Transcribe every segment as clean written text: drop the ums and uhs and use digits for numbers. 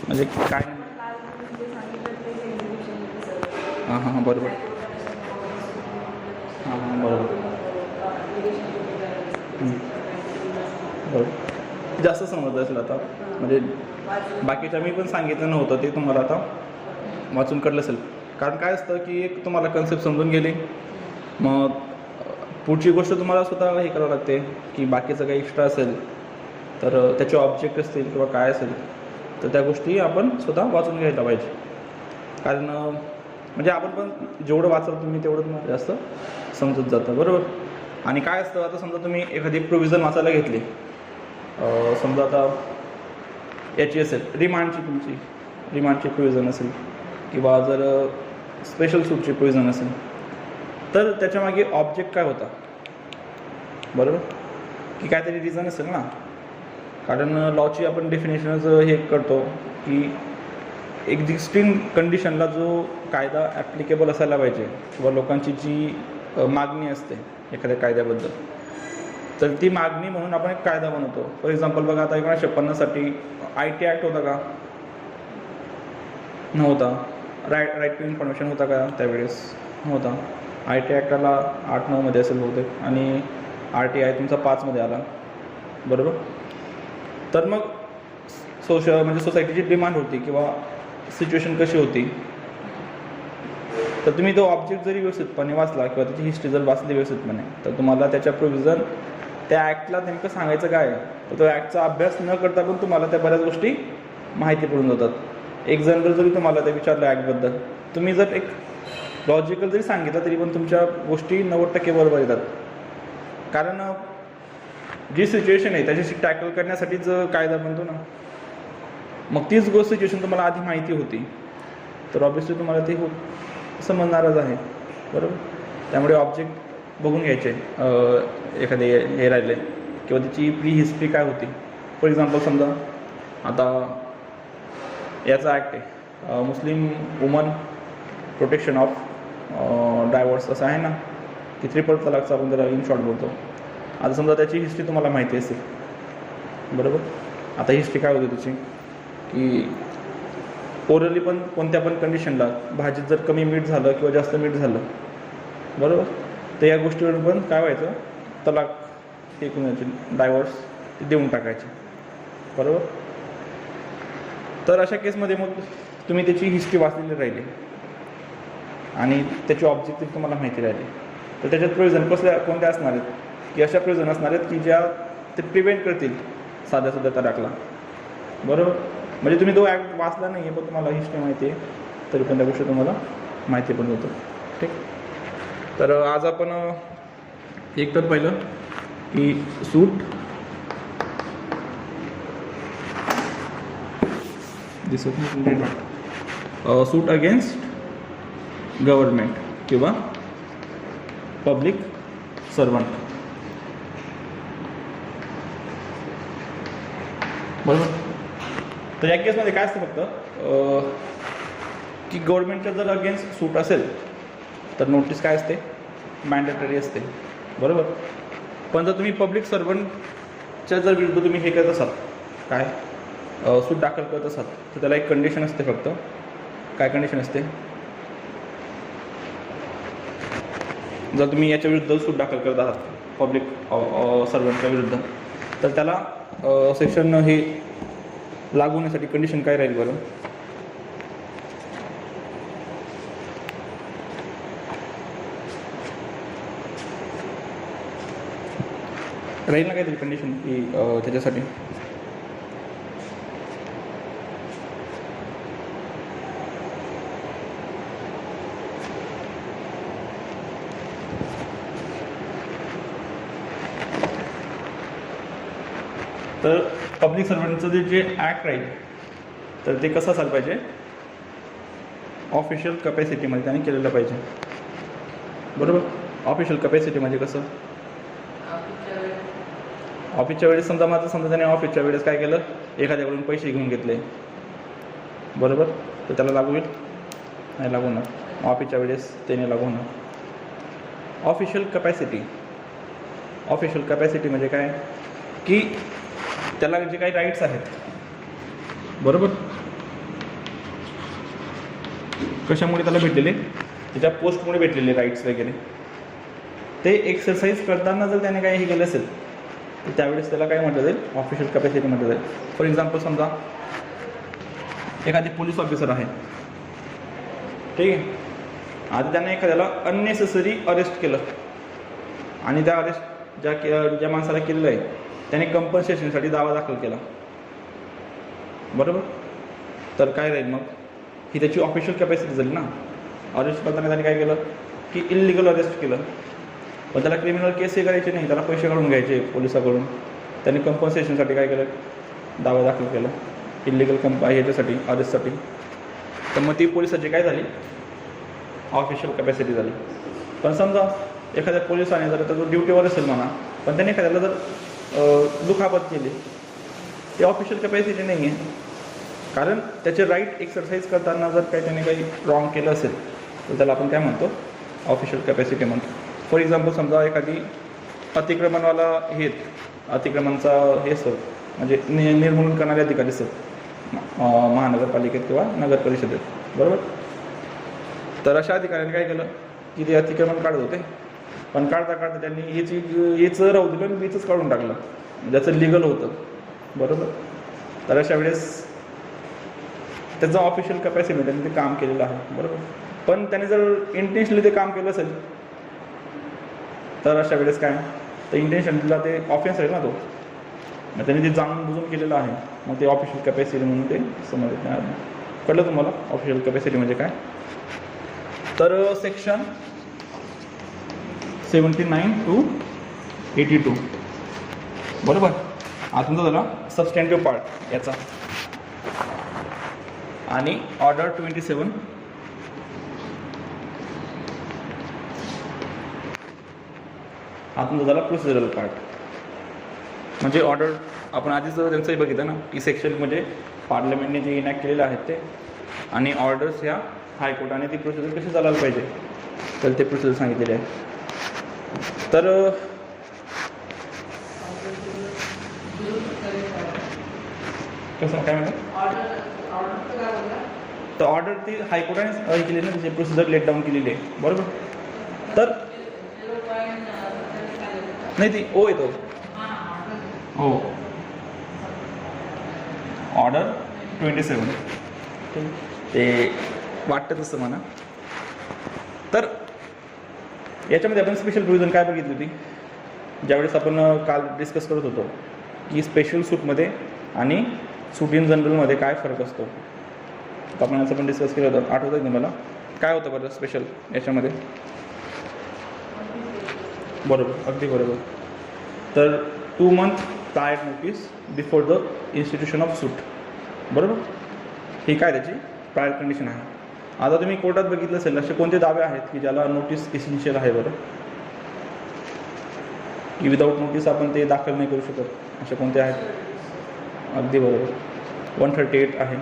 म्हणजे काय? हां हां हां बरोबर. हां हां बरोबर. बरोबर. जास्त समजलं असेल आता, म्हणजे बाकीच्या मी पण सांगितलं नव्हतं ते तुम्हाला आता वाचून कळलं असेल. कारण काय असतं की एक तुम्हाला कन्सेप्ट समजून गेली, मग पुढची गोष्ट तुम्हाला स्वतः हे करावं लागते की बाकीचं काही एक्स्ट्रा असेल तर त्याचे ऑब्जेक्ट असतील किंवा काय असेल तर त्या गोष्टी आपण स्वतः वाचून घ्यायला पाहिजे. कारण म्हणजे आपण पण जेवढं वाचाल तुम्ही तेवढं तुम्हाला जास्त समजत जातं. बरोबर. आणि काय असतं, आता समजा तुम्ही एखादी प्रोव्हिजन वाचायला घेतली, समजा आता याची असेल रिमांडची, तुमची रिमांडची प्रोव्हिजन असेल किंवा जर स्पेशल सूटची प्रोव्हिजन असेल तर त्याच्यामागे ऑब्जेक्ट काय होता, बरोबर, की काहीतरी रिझन असेल ना. कारण लॉची आपण डेफिनेशनच हे करतो की एक्झिस्टिंग कंडिशनला जो कायदा ॲप्लिकेबल असायला पाहिजे किंवा लोकांची जी मागणी असते एखाद्या कायद्याबद्दल, तर ती मागणी म्हणून आपण एक कायदा बनवतो. फॉर एक्झाम्पल बघा, आता 1956साठी IT ॲक्ट होता का? नव्हता. राईट टू इन्फॉर्मेशन होता का त्यावेळेस? नव्हता. IT ॲक्ट आला 8-9 असेल बहुतेक, आणि RTI तुमचा 5 आला, बरोबर. तर मग म्हणजे सोसायटीची डिमांड होती किंवा सिच्युएशन कशी होती, तर तुम्ही तो ऑब्जेक्ट जरी व्यवस्थितपणे वाचला किंवा त्याची हिस्ट्री जर वाचली व्यवस्थितपणे तर तुम्हाला त्याच्या प्रोव्हिजन, त्या ॲक्टला नेमकं सांगायचं काय आहे, तर तो ॲक्टचा अभ्यास न करता पण तुम्हाला त्या बऱ्याच गोष्टी माहिती पडून जातात. एक जनरल जरी तुम्हाला ते विचारलं ॲक्टबद्दल, तुम्ही जर एक लॉजिकल जरी सांगितलं तरी पण तुमच्या गोष्टी 90% बरोबर येतात. कारण जी सिच्युएशन आहे त्याच्याशी टॅकल करण्यासाठीच कायदा बनतो ना. मग तीच गोष्ट सिच्युएशन तुम्हाला आधी माहिती होती तर ऑब्व्हियसली तुम्हाला ते समजणारच आहे, बरोबर. त्यामुळे ऑब्जेक्ट बघून घ्यायचे एखादे हे राहिले किंवा त्याची प्री हिस्ट्री काय होती. फॉर एक्झाम्पल समजा आता याचा ॲक्ट आहे Muslim woman protection of divorce असं आहे ना, की ट्रिपल तलाकचा आपण त्याला इन शॉर्ट बोलतो. आता समजा त्याची हिस्ट्री तुम्हाला माहिती असेल, बरोबर. आता हिस्ट्री काय होती त्याची, की ओरली पण कोणत्या पण कंडिशनला भाजीत जर कमी मीठ झालं किंवा जास्त मीठ झालं, बरोबर, तर या गोष्टीवर पण काय व्हायचं, तलाक हे कोणाचे डायव्हर्स ते देऊन टाकायचे, बरोबर. तर अशा केसमध्ये मग तुम्ही त्याची हिस्ट्री वाचलेली राहिली आणि त्याची ऑब्जेक्टिव्ह तुम्हाला माहिती राहिली, तर त्याच्यात प्रोव्हिजन कोणत्या असणार आहेत, की अशा प्रोव्हिजन असणार आहेत की ज्या ते प्रिव्हेंट करतील साध्या तलाकला, बरोबर. म्हणजे तुम्ही तो ॲक्ट वाचला नाही आहे पण तुम्हाला हिस्ट्री माहिती आहे तरी पण त्या गोष्टी तुम्हाला माहिती पण होतं. ठीक. तर आज आपण एक तर पाहिलं की सूट, सूट अगेन्स्ट गव्हर्नमेंट किंवा पब्लिक सर्वंट, बरोबर. तर या केसमध्ये काय असतं फक्त की गव्हर्नमेंटच्या जर अगेन्स्ट सूट असेल तर नोटीस काय असते, मॅन्डेटरी असते, बरोबर. पण जर तुम्ही पब्लिक सर्वंटच्या जर विरुद्ध तुम्ही हे करत असाल, काय सूट दाखल करत असाल, तर त्याला एक कंडिशन असते फक्त. काय कंडिशन असते, जर तुम्ही याच्या विरुद्ध सूट दाखल करत आहात पब्लिक सर्वंटच्या विरुद्ध, तर त्याला सेक्शन हे लागू होण्यासाठी कंडिशन काय राहील बरं, राहील ना काहीतरी कंडिशन की त्याच्यासाठी तर पब्लिक सर्वंटचं जे ॲक्ट राहील तर ते कसं असायला पाहिजे, ऑफिशियल कपॅसिटीमध्ये त्याने केलेलं पाहिजे, बरोबर. ऑफिशियल कपॅसिटी म्हणजे कसं, ऑफिसच्या वेळेस समजा त्याने ऑफिसच्या वेळेस काय केलं, एखाद्याकडून पैसे घेऊन घेतले, बरोबर, तर त्याला लागू होईल, नाही लागू होणार. ऑफिसच्या वेळेस त्याने लागू होणार. ऑफिशियल कपॅसिटी म्हणजे काय, की त्याला जे काही राईट्स आहेत, बरोबर, कशामुळे त्याला भेटलेले, त्याच्या पोस्टमुळे भेटलेले राईट्स वगैरे. ते एक्सरसाइज करताना जर त्याने काही हे केलं असेल तर त्यावेळेस त्याला काय म्हटलं जाईल, ऑफिशियल कॅपॅसिटी म्हटलं जाईल. फॉर एक्झाम्पल समजा एखादी पोलीस ऑफिसर आहे, ठीक आहे, आता त्याने एखाद्याला अननेसेसरी अरेस्ट केलं आणि त्या अरेस्ट ज्या माणसाला केलेलं आहे त्याने कंपन्सेशनसाठी दावा दाखल केला, बरोबर. तर काय राहील मग, ही त्याची ऑफिशियल कॅपॅसिटी झाली ना. अरेस्ट करताना त्याने काय केलं की इलिगल अरेस्ट केलं, पण त्याला क्रिमिनल केसही करायची नाही, त्याला पैसे काढून घ्यायचे पोलिसाकडून. त्याने कंपन्सेशनसाठी काय केलं, दावा दाखल केला इलिगल ह्याच्यासाठी, अरेस्टसाठी. तर मग ती पोलिसाची काय झाली, ऑफिशियल कॅपॅसिटी झाली. पण समजा एखाद्या पोलिसाने जर तो ड्युटीवर असेल म्हणा, पण त्याने एखाद्याला जर दुखापत केली, ती ऑफिशियल कॅपॅसिटी नाही आहे, कारण त्याचे राईट एक्सरसाइज करताना जर काही त्याने काही रॉंग केलं असेल तर त्याला आपण काय म्हणतो, ऑफिशियल कॅपॅसिटी म्हणतो. फॉर एक्झाम्पल समजा एखादी अतिक्रमणवाला अतिक्रमणचा हे सर म्हणजे निर्मूलन करणारे अधिकारी सर महानगरपालिकेत किंवा नगर परिषदेत, बरोबर. तर अशा अधिकाऱ्यांनी काय केलं की ते अतिक्रमण काढत होते, पण काढता काढता त्यांनी हेचं राहू दिलं आणि बीचंच काढून टाकलं, ज्याचं लिगल होतं, बरोबर. तर अशा वेळेस त्याचं ऑफिशियल कॅपॅसिटी त्यांनी ते काम केलेलं आहे, बरोबर. पण त्याने जर इंटेन्शनली ते काम केलं असेल तर अशा वेळेस काय, तर इंटेन्शनला ते ऑफेन्स आहे ना तो, मग त्यांनी ते जाणून बुजून केलेलं आहे, मग ते ऑफिशियल कॅपॅसिटी म्हणून ते समजत नाही. कळलं तुम्हाला ऑफिशियल कॅपॅसिटी म्हणजे काय. तर सेक्शन 79 to 82, बरोबर. आता तुमचा झाला सबस्टँटिव्ह पार्ट याचा, आणि ऑर्डर 27 हा तुमचा झाला प्रोसिजरल पार्ट. म्हणजे ऑर्डर आपण आधीच त्यांचंही बघितलं ना की सेक्शन म्हणजे पार्लमेंटने जे इनॅक्ट केलेले आहेत ते, आणि ऑर्डर्स ह्या हायकोर्टाने ती प्रोसिजर कशी चालायला पाहिजे तर ते प्रोसिजर सांगितलेले आहे. तर कसं काय म्हणतात, तर ऑर्डर ती हायकोर्टाने केली ना, त्याची प्रोसिजर लेट डाऊन केलेली आहे, बरोबर. तर नाही ती ओ येतो हो, ऑर्डर 27 ते वाटतं तसं म्हणा. तर याच्यामध्ये आपण स्पेशल प्रोव्हिजन काय बघितली होती, ज्यावेळेस आपण काल डिस्कस करत होतो की स्पेशल सूटमध्ये आणि सूट इन जनरलमध्ये काय फरक असतो. तर आपण याचं पण डिस्कस केलं होतं, आठवतं आहे तुम्हाला काय होतं बरं स्पेशल याच्यामध्ये, बरोबर, अगदी बरोबर. तर 2 month prior notice before the institution of suit, बरोबर. ही काय त्याची प्रायर कंडिशन आहे. आता तुम्ही कोर्टात बघितलं असेल असे कोणते दावे आहेत की ज्याला नोटीस इसेन्शियल आहे बरं, की विदाऊट नोटीस आपण ते दाखल नाही करू शकत, असे कोणते आहेत. अगदी बरोबर, 138 आहे.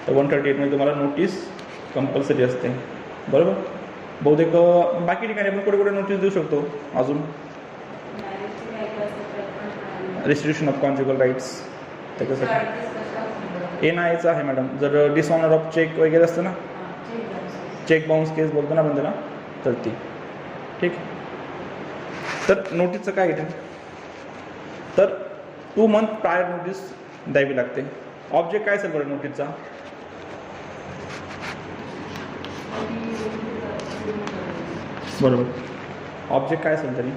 तर 138मध्ये तुम्हाला नोटीस कंपल्सरी असते, बरोबर. बहुतेक बाकी ठिकाणी आपण कुठे कुठे नोटीस देऊ शकतो अजून, रिस्ट्रिक्शन ऑफ कॉन्ज्युगल राईट्स त्याच्यासाठी NIAचं आहे मॅडम. जर डिसऑनर ऑफ चेक वगैरे असतं ना, चेक बाउन्स केस बोलतो ना आपण त्याला, तर ती ठीक. तर नोटीसचं काय इथे, तर 2 month प्रायर नोटीस द्यावी लागते. ऑब्जेक्ट काय असेल बरं नोटीसचा, बरोबर. ऑब्जेक्ट काय असेल तरी,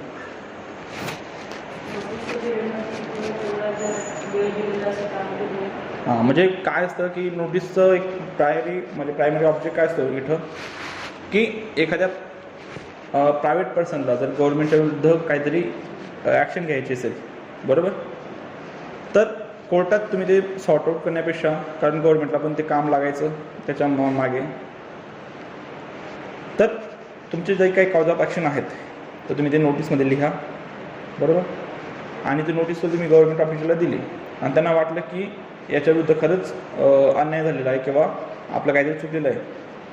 हां, म्हणजे काय असतं की नोटीसचं एक प्रायमरी ऑब्जेक्ट काय असतं इथं, की एखाद्या प्रायव्हेट पर्सनला जर गव्हर्नमेंटच्या विरुद्ध काहीतरी ॲक्शन घ्यायची असेल, बरोबर, तर कोर्टात तुम्ही ते सॉर्ट आऊट करण्यापेक्षा, कारण गव्हर्नमेंटला पण ते काम लागायचं त्याच्या मागे, तर तुमचे जे काही कॉज ऑफ ॲक्शन आहेत तर तुम्ही ते नोटीसमध्ये लिहा, बरोबर. आणि ती नोटीस तर तुम्ही गव्हर्नमेंट ऑफिसला दिली आणि त्यांना वाटलं की याच्याविरुद्ध खरंच अन्याय झालेला आहे किंवा आपलं काहीतरी चुकलेलं आहे,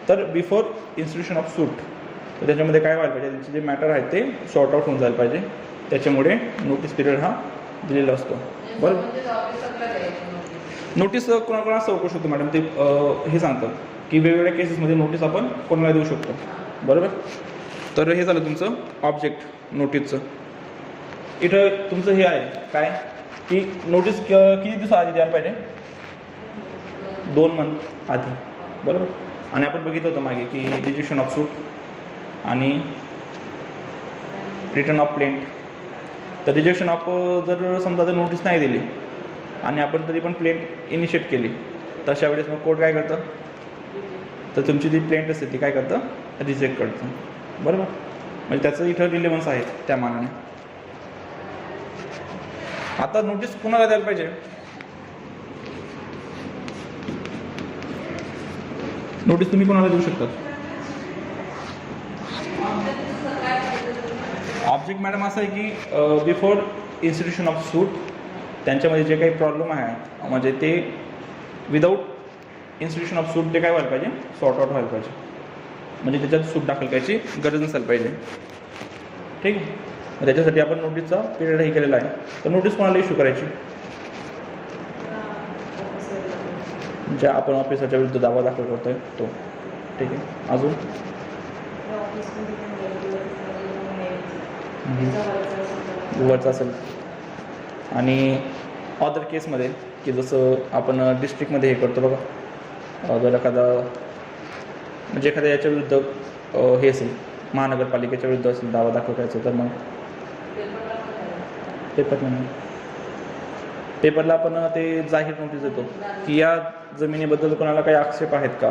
तर बिफोर इन्स्टिट्यूशन ऑफ सूट तर त्याच्यामध्ये काय व्हायला पाहिजे, त्यांचे जे मॅटर आहेत ते सॉर्ट आऊट होऊन जायला पाहिजे. त्याच्यामुळे नोटीस पिरियड हा दिलेला असतो, बरोबर. नोटीस कोणाकोणाला चौकशी होतो मॅडम, ते हे सांगतं की वेगवेगळ्या केसेसमध्ये नोटीस आपण कोणाला देऊ शकतो. बरोबर. तर हे झालं तुमचं ऑब्जेक्ट नोटीसचं. इथं तुमचं हे आहे काय की नोटीस किती दिवस आधी द्यायला पाहिजे, 2 मंथ आधी. बरोबर. आणि आपण बघितलं होतं मागे की रिजेक्शन ऑफ सूट आणि रिटर्न ऑफ प्लेंट. तर रिजेक्शन ऑफ जर समजा जर नोटीस नाही दिली आणि आपण तरी पण प्लेंट इनिशिएट केली, तशा वेळेस मग कोर्ट काय करतं, तर तुमची जी प्लेंट असते ती काय करतं, रिजेक्ट करतं. बरोबर. म्हणजे त्याचं इथं रिलेव्हन्स आहे त्या मानाने. आता नोटीस कुणाला द्यायला पाहिजे, नोटीस तुम्ही कोणाला देऊ शकता. ऑब्जेक्ट मॅडम असं आहे की बिफोर इन्स्टिट्यूशन ऑफ सूट त्यांच्यामध्ये जे काही प्रॉब्लेम आहे म्हणजे ते विदाऊट इन्स्टिट्यूशन ऑफ सूट ते काय व्हायला पाहिजे, सॉर्ट आउट व्हायला पाहिजे. म्हणजे त्याच्यात सूट दाखल करायची गरज नसायला पाहिजे. ठीक आहे. त्याच्यासाठी आपण नोटीसचा पिरियड हे केलेला आहे. तर नोटीस कोणाला इश्यू करायची, ज्या आपण ऑफिसरच्या विरुद्ध दावा दाखल करतोय तो. ठीक आहे. अजून वरचा असेल. आणि अदर केसमध्ये की जसं आपण डिस्ट्रिक्टमध्ये हे करतो बघा, जर एखादा म्हणजे एखाद्या याच्या विरुद्ध हे असेल, महानगरपालिकेच्या विरुद्ध असेल दावा दाखल करायचा, तर मग पेपरला आपण ते जाहीर नोटीस देतो की या जमिनीबद्दल कोणाला काही आक्षेप आहेत का,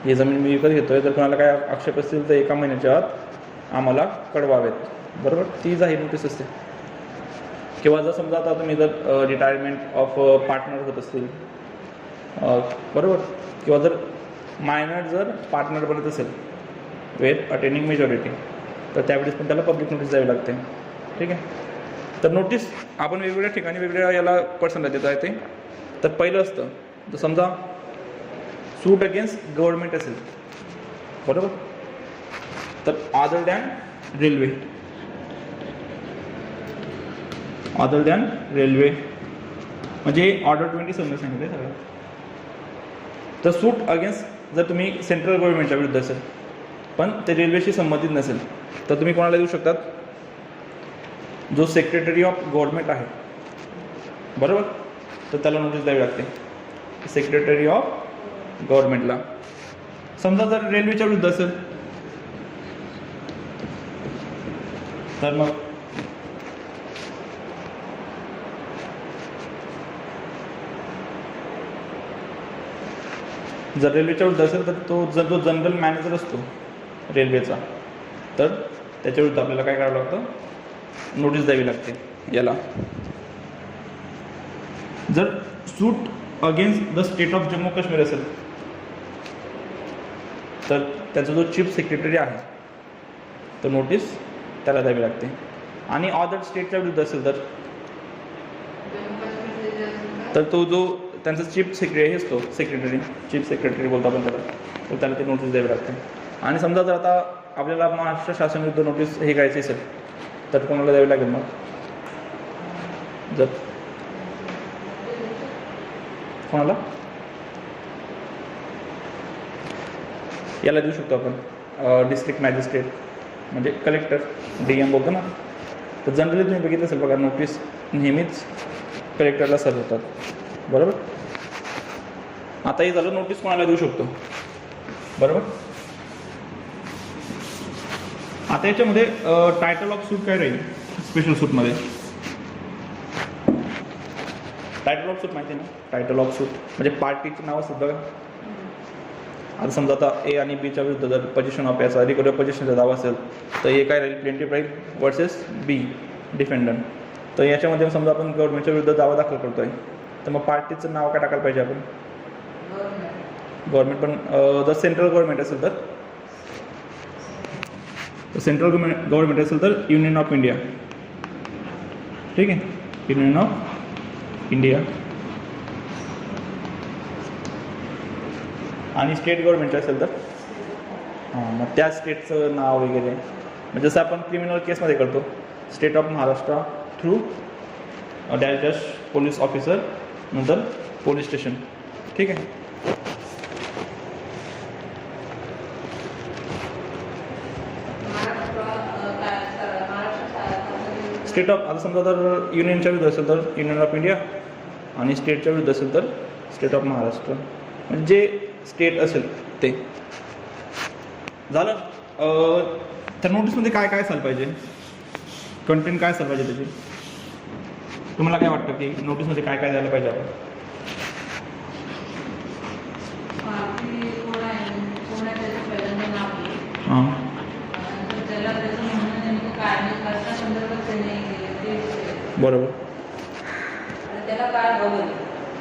ही जमीन मी विकत घेतोय, जर कोणाला काही आक्षेप असतील तर 1 महिन्याच्या आत आम्हाला कळवावेत. बरोबर. ती जाहीर नोटीस असते. किंवा जर समजा आता तुम्ही जर रिटायरमेंट ऑफ पार्टनर होत असतील, बरोबर, किंवा जर मायनर जर पार्टनर बनत असेल विथ अटेनिंग मेजॉरिटी, तर त्यावेळेस पण त्याला पब्लिक नोटीस द्यावी लागते. ठीक आहे. तर नोटीस आपण वेगवेगळ्या ठिकाणी वेगवेगळ्या याला पर्सनला देता येते. तर पहिलं असतं तर समजा सूट अगेन्स्ट गव्हर्नमेंट असेल, बरोबर, तर other than railway, other than railway म्हणजे ऑर्डर 27 सांगितलं सगळं. तर सूट अगेन्स्ट जर तुम्ही सेंट्रल गव्हर्नमेंटच्या विरुद्ध असेल पण ते रेल्वेशी संबंधित नसेल, तर तुम्ही कोणाला देऊ शकतात, जो सेक्रेटरी ऑफ गव्हर्नमेंट आहे, बरोबर, तर त्याला नोटीस द्यावी लागते, सेक्रेटरी ऑफ गव्हर्नमेंटला. समजा जर रेल्वेच्या विरुद्ध असेल तर मग जर रेल्वेच्या विरुद्ध असेल तर तो जो जनरल मॅनेजर असतो रेल्वेचा, तर त्याच्या विरुद्ध आपल्याला काय करावं लागतं, नोटीस द्यावी लागते याला. जर suit against the state of Jammu Kashmir असेल तर त्याचा जो चीफ सेक्रेटरी आहे तर नोटीस त्याला द्यावी लागते. आणि अदर स्टेटच्या विरुद्ध असेल तर तो जो त्यांचा चीफ सेक्रेटरी असतो, चीफ सेक्रेटरी बोलतो आपण त्याला, तर त्याला ते नोटीस द्यावी लागते. आणि समजा जर आता आपल्याला महाराष्ट्र शासन विरुद्ध नोटीस हे करायची असेल तर कोणाला द्यावी लागेल मग, जर कोणाला याला देऊ शकतो आपण, डिस्ट्रिक्ट मॅजिस्ट्रेट म्हणजे कलेक्टर, DM बोलतो ना. तर जनरली तुम्ही बघितलं असेल बघा, नोटीस नेहमीच कलेक्टरला सर्व होतात, बरोबर. आता हे झालं नोटीस कोणाला देऊ शकतो, बरोबर. आता याच्यामध्ये टायटल ऑफ सूट काय राहील, स्पेशल सूटमध्ये टायटल ऑफ सूट माहिती आहे ना, टायटल ऑफ सूट म्हणजे पार्टीचं नाव असतं बघा. आता समजा आता A आणि Bच्या विरुद्ध जर पोझिशन ऑफ याचा रिकव्हरी पोझिशनचा दावा असेल तर A काय राहील, प्लेंटिफ राहील वर्सेस B डिफेंडंट. तर याच्यामध्ये समजा आपण गव्हर्नमेंटच्या विरुद्ध दावा दाखल करतोय तर मग पार्टीचं नाव काय टाकायला पाहिजे आपण, गव्हर्नमेंट. पण जर सेंट्रल गव्हर्नमेंट असेल तर सेंट्रल गव्हर्नमेंट असेल तर युनियन ऑफ इंडिया. ठीक आहे. Union of India. आणि स्टेट गव्हर्नमेंट असेल तर मग त्या स्टेटचं नाव वगैरे, म्हणजे जसं आपण क्रिमिनल केसमध्ये करतो, state of Maharashtra through dash police officer नंतर पोलीस स्टेशन. ठीक आहे. स्टेट ऑफ, आता समजा जर युनियनच्या विरुद्ध असेल तर युनियन ऑफ इंडिया, आणि स्टेटच्या विरुद्ध असेल तर स्टेट ऑफ महाराष्ट्र, म्हणजे जे स्टेट असेल ते झालं. त्या नोटीसमध्ये काय काय असायला पाहिजे, कंटेंट काय असायला पाहिजे त्याची, तुम्हाला काय वाटतं की नोटीसमध्ये काय काय द्यायला पाहिजे आपण? हां बरोबर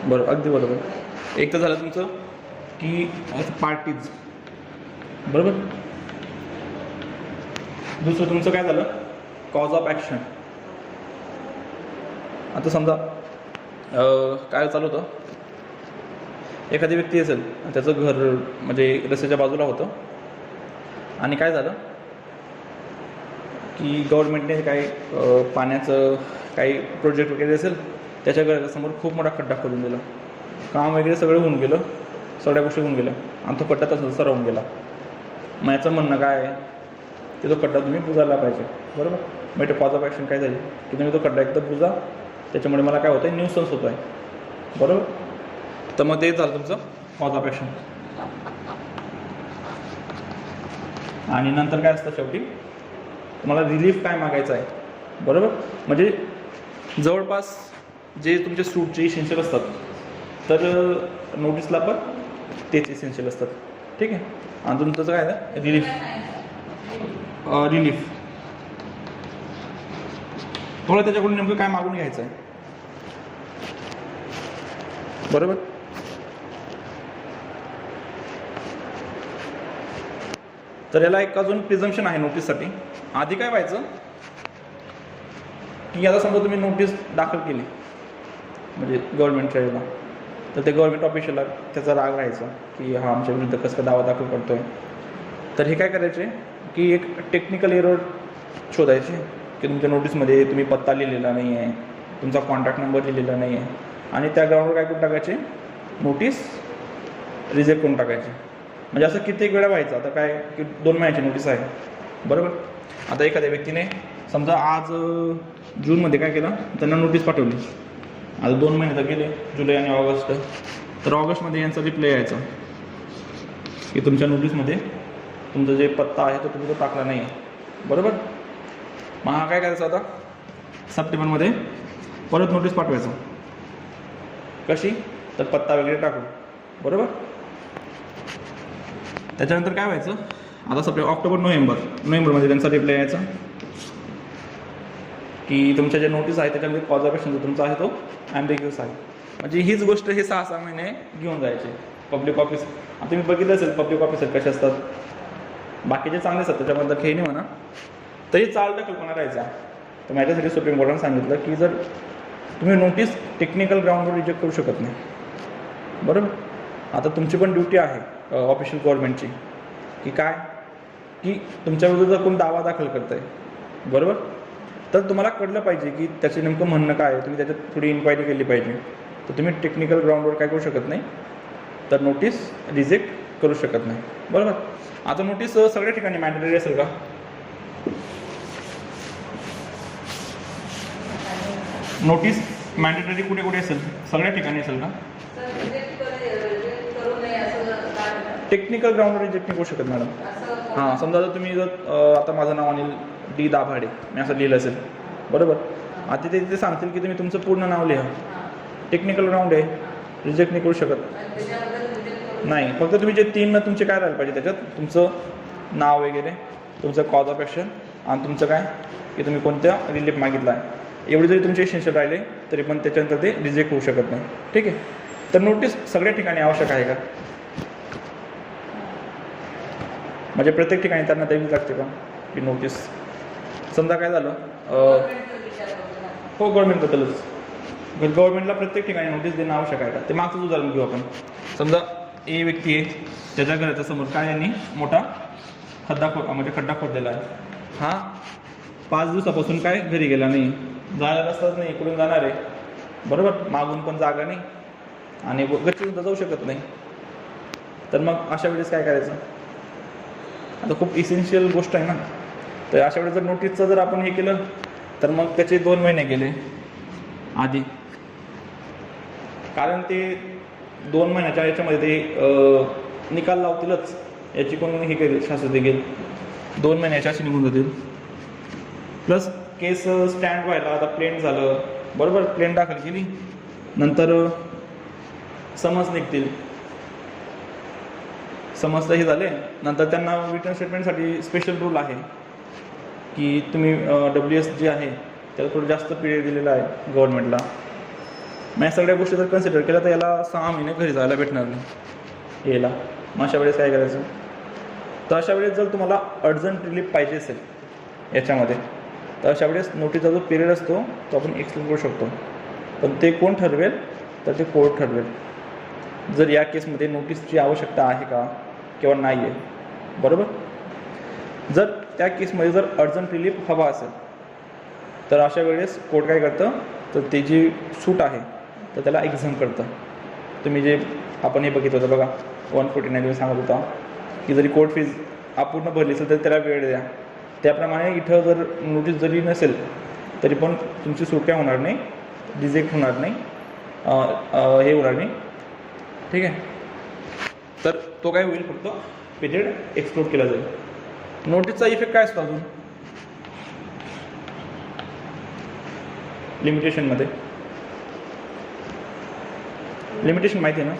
बरोबर, अगदी बरोबर. एक तर झालं तुमचं की पार्टीज, बरोबर. दुसरं तुमचं काय झालं, कॉज ऑफ ॲक्शन. आता समजा काय चालू होतं, एखादी व्यक्ती असेल त्याचं घर म्हणजे रस्त्याच्या बाजूला होतं, आणि काय झालं की गव्हर्नमेंटने काही पाण्याचं काही प्रोजेक्ट वगैरे असेल, त्याच्या घरासमोर खूप मोठा खड्डा खोदून दिला, काम वगैरे सगळं होऊन गेलं, सगळ्या गोष्टी होऊन गेल्या, आणि तो खड्डा तसा राहून गेला. मग याचं म्हणणं काय आहे की तो खड्डा तुम्ही बुजायला पाहिजे, बरोबर. मग ते कॉज ऑफ ॲक्शन काय झाली की तुम्ही तो खड्डा एकदा बुजा, त्याच्यामुळे मला काय होतं आहे, न्यूसन्स होतो आहे, बरोबर. तर मग ते झालं तुमचं कॉज ऑफ ॲक्शन. आणि नंतर काय असतं, शेवटी तुम्हाला रिलीफ काय मागायचं आहे, बरोबर. म्हणजे जवळपास जे तुमचे सूटचे इसेन्शियल असतात, तर नोटीसला पण तेच इसेन्शियल असतात, ठीक आहे. आणि तुमचं काय आहे, रिलीफ. रिलीफ तुम्हाला त्याच्याकडून नेमकं काय मागून घ्यायचं आहे, बरोबर. तर याला एक अजून प्रिझम्पशन आहे नोटीससाठी. आधी काय व्हायचं की आता समजा तुम्ही नोटीस दाखल केली म्हणजे गव्हर्नमेंटच्या याला, तर ते गव्हर्नमेंट ऑफिशियलला त्याचा राग राहायचा की हा आमच्या विरुद्ध कसं काय दावा दाखल करतोय. तर हे काय करायचे की एक टेक्निकल एरर शोधायचे की तुमच्या नोटीसमध्ये तुम्ही पत्ता लिहिलेला नाही आहे, तुमचा कॉन्टॅक्ट नंबर लिहिलेला नाही आहे, आणि त्या ग्राउंडवर काय करून टाकायचे, नोटीस रिजेक्ट करून टाकायचे. म्हणजे असं कित्येक वेळा व्हायचं. आता काय की 2 महिन्याची नोटीस आहे, बरोबर. आता एखाद्या व्यक्तीने समजा आज जूनमध्ये काय केलं, त्यांना नोटीस पाठवली, आता 2 महिने तर गेले, जुलै आणि ऑगस्ट. तर ऑगस्टमध्ये यांचा रिप्लाय यायचा की तुमच्या नोटीसमध्ये तुमचा जे पत्ता आहे तो तुम्ही तो टाकला नाही आहे, बरोबर. मग हा काय करायचा, आता सप्टेंबरमध्ये परत नोटीस पाठवायचा. कशी, तर पत्ता वगैरे टाकून, बरोबर. त्याच्यानंतर काय व्हायचं, आता ऑक्टोबर नोव्हेंबरमध्ये त्यांचा रिप्लाय यायचा की तुमच्या ज्या नोटीस आहे त्याच्यामध्ये कॉज ऑफ ॲक्शन जो तुमचा आहे तो ॲम्बिग्युअस आहे. म्हणजे हीच गोष्ट हे 6-6 महिने घेऊन जायचे पब्लिक ऑफिस. आता तुम्ही बघितलं असेल पब्लिक ऑफिसर कसे असतात, बाकीचे चांगले असतात, त्याच्याबद्दल काही नाही म्हणा, तरी चालढकलपणा राहायचा. तर माझ्यासाठी सुप्रीम कोर्टाने सांगितलं की जर तुम्ही नोटीस टेक्निकल ग्राउंडवर रिजेक्ट करू शकत नाही, बरोबर. आता तुमची पण ड्युटी आहे ऑफिशियल गव्हर्नमेंटची की काय, की तुमच्या विरुद्ध कोण दावा दाखल करत आहे, बरोबर. तर तुम्हाला कळलं पाहिजे की त्याचे नेमकं म्हणणं काय आहे, तुम्ही त्याच्यात थोडी इन्क्वायरी केली पाहिजे. तर तुम्ही टेक्निकल ग्राउंडवर काय करू शकत नाही, तर नोटीस रिजेक्ट करू शकत नाही, बरोबर. आता नोटीस सगळ्या ठिकाणी मॅन्डेटरी असेल का, नोटीस मॅन्डेटरी कुठे कुठे असेल, सगळ्या ठिकाणी असेल का. टेक्निकल ग्राउंडवर रिजेक्ट नाही करू शकत मॅडम. हां, समजा जर तुम्ही जर आता माझं नाव अनिल डी दाभाडे मी असं लिहिलं असेल, बरोबर. आता ते सांगतील की तुम्ही तुमचं पूर्ण नाव लिहा, टेक्निकल ग्राउंड आहे, रिजेक्ट नाही करू शकत नाही. फक्त तुम्ही जे 3 तुमचे काय राहायला पाहिजे त्याच्यात, तुमचं नाव वगैरे, तुमचं कॉज ऑफ ॲक्शन, आणि तुमचं काय की तुम्ही कोणत्या रिलीफ मागितला आहे, एवढे जरी तुमचे इसेन्शियल राहिले तरी पण त्याच्यानंतर ते रिजेक्ट होऊ शकत नाही, ठीक आहे. तर नोटीस सगळ्या ठिकाणी आवश्यक आहे का, म्हणजे प्रत्येक ठिकाणी त्यांना द्यावी लागते का की नोटीस. समजा काय झालं, हो गव्हर्नमेंटबद्दलच, गव्हर्नमेंटला प्रत्येक ठिकाणी नोटीस देणं आवश्यक आहे का. ते मागचं उदाहरण घेऊ आपण. समजा ए व्यक्ती आहे, त्याच्या घराच्या समोर काय यांनी मोठा खड्डा खोदलेला आहे. हा 5 दिवसापासून काय घरी गेला नाही, जायला रस्ताच नाही, इकडून जाणार आहे, बरोबर. मागून पण जागा नाही आणि गच्ची सुद्धा जाऊ शकत नाही. तर मग अशा वेळेस काय करायचं, आता खूप इसेन्शियल गोष्ट आहे ना. तर अशा वेळेस जर नोटीसचं जर आपण हे केलं तर मग त्याचे 2 महिने गेले आधी, कारण ते 2 महिन्याच्या याच्यामध्ये ते निकाल लावतीलच, याची कोण हे करेल, शास्त्र देखील 2 महिन्याच्या अशी निघून जातील. प्लस केस स्टँड व्हायला आता प्लेन झालं, बरोबर, प्लेन दाखल केली, नंतर समज निघतील, समज हे झाले, नंतर त्यांना रिटर्न स्टेटमेंटसाठी स्पेशल रूल आहे की तुम्ही WS जे आहे त्याला थोडं जास्त पिरियड दिलेला आहे गव्हर्नमेंटला. मग या सगळ्या गोष्टी जर कन्सिडर केल्या तर याला 6 महिने घरी जायला भेटणार नाही याला. मग अशा वेळेस काय करायचं, तर अशा वेळेस जर तुम्हाला अर्जंट रिलीफ पाहिजे असेल याच्यामध्ये, तर अशा वेळेस नोटीसचा जो पिरियड असतो तो आपण एक्सटेंड करू शकतो. पण ते कोण ठरवेल, तर ते कोर्ट ठरवेल, जर या केसमध्ये नोटीसची आवश्यकता आहे का किंवा नाही आहे, बरोबर. जर त्या केसमध्ये जर अर्जंट रिलीफ हवा असेल तर अशा वेळेस कोर्ट काय करतं, तर ते जी सूट आहे तर त्याला एक्झाम करतं. तुम्ही जे आपण हे बघितलं होतं बघा 149 सांगत होता की जरी कोर्ट फीज अपूर्ण भरली असेल तरी त्याला वेळ द्या. त्याप्रमाणे इथं जर नोटीस जरी नसेल तरी पण तुमची सूट काय होणार नाही, रिजेक्ट होणार नाही, हे होणार नाही, ठीक आहे. तर तो काय होईल, फक्त पिरियड एक्सक्लूड केला जाईल. नोटीसचा इफेक्ट काय असतो अजून लिमिटेशनमध्ये, लिमिटेशन माहिती आहे ना,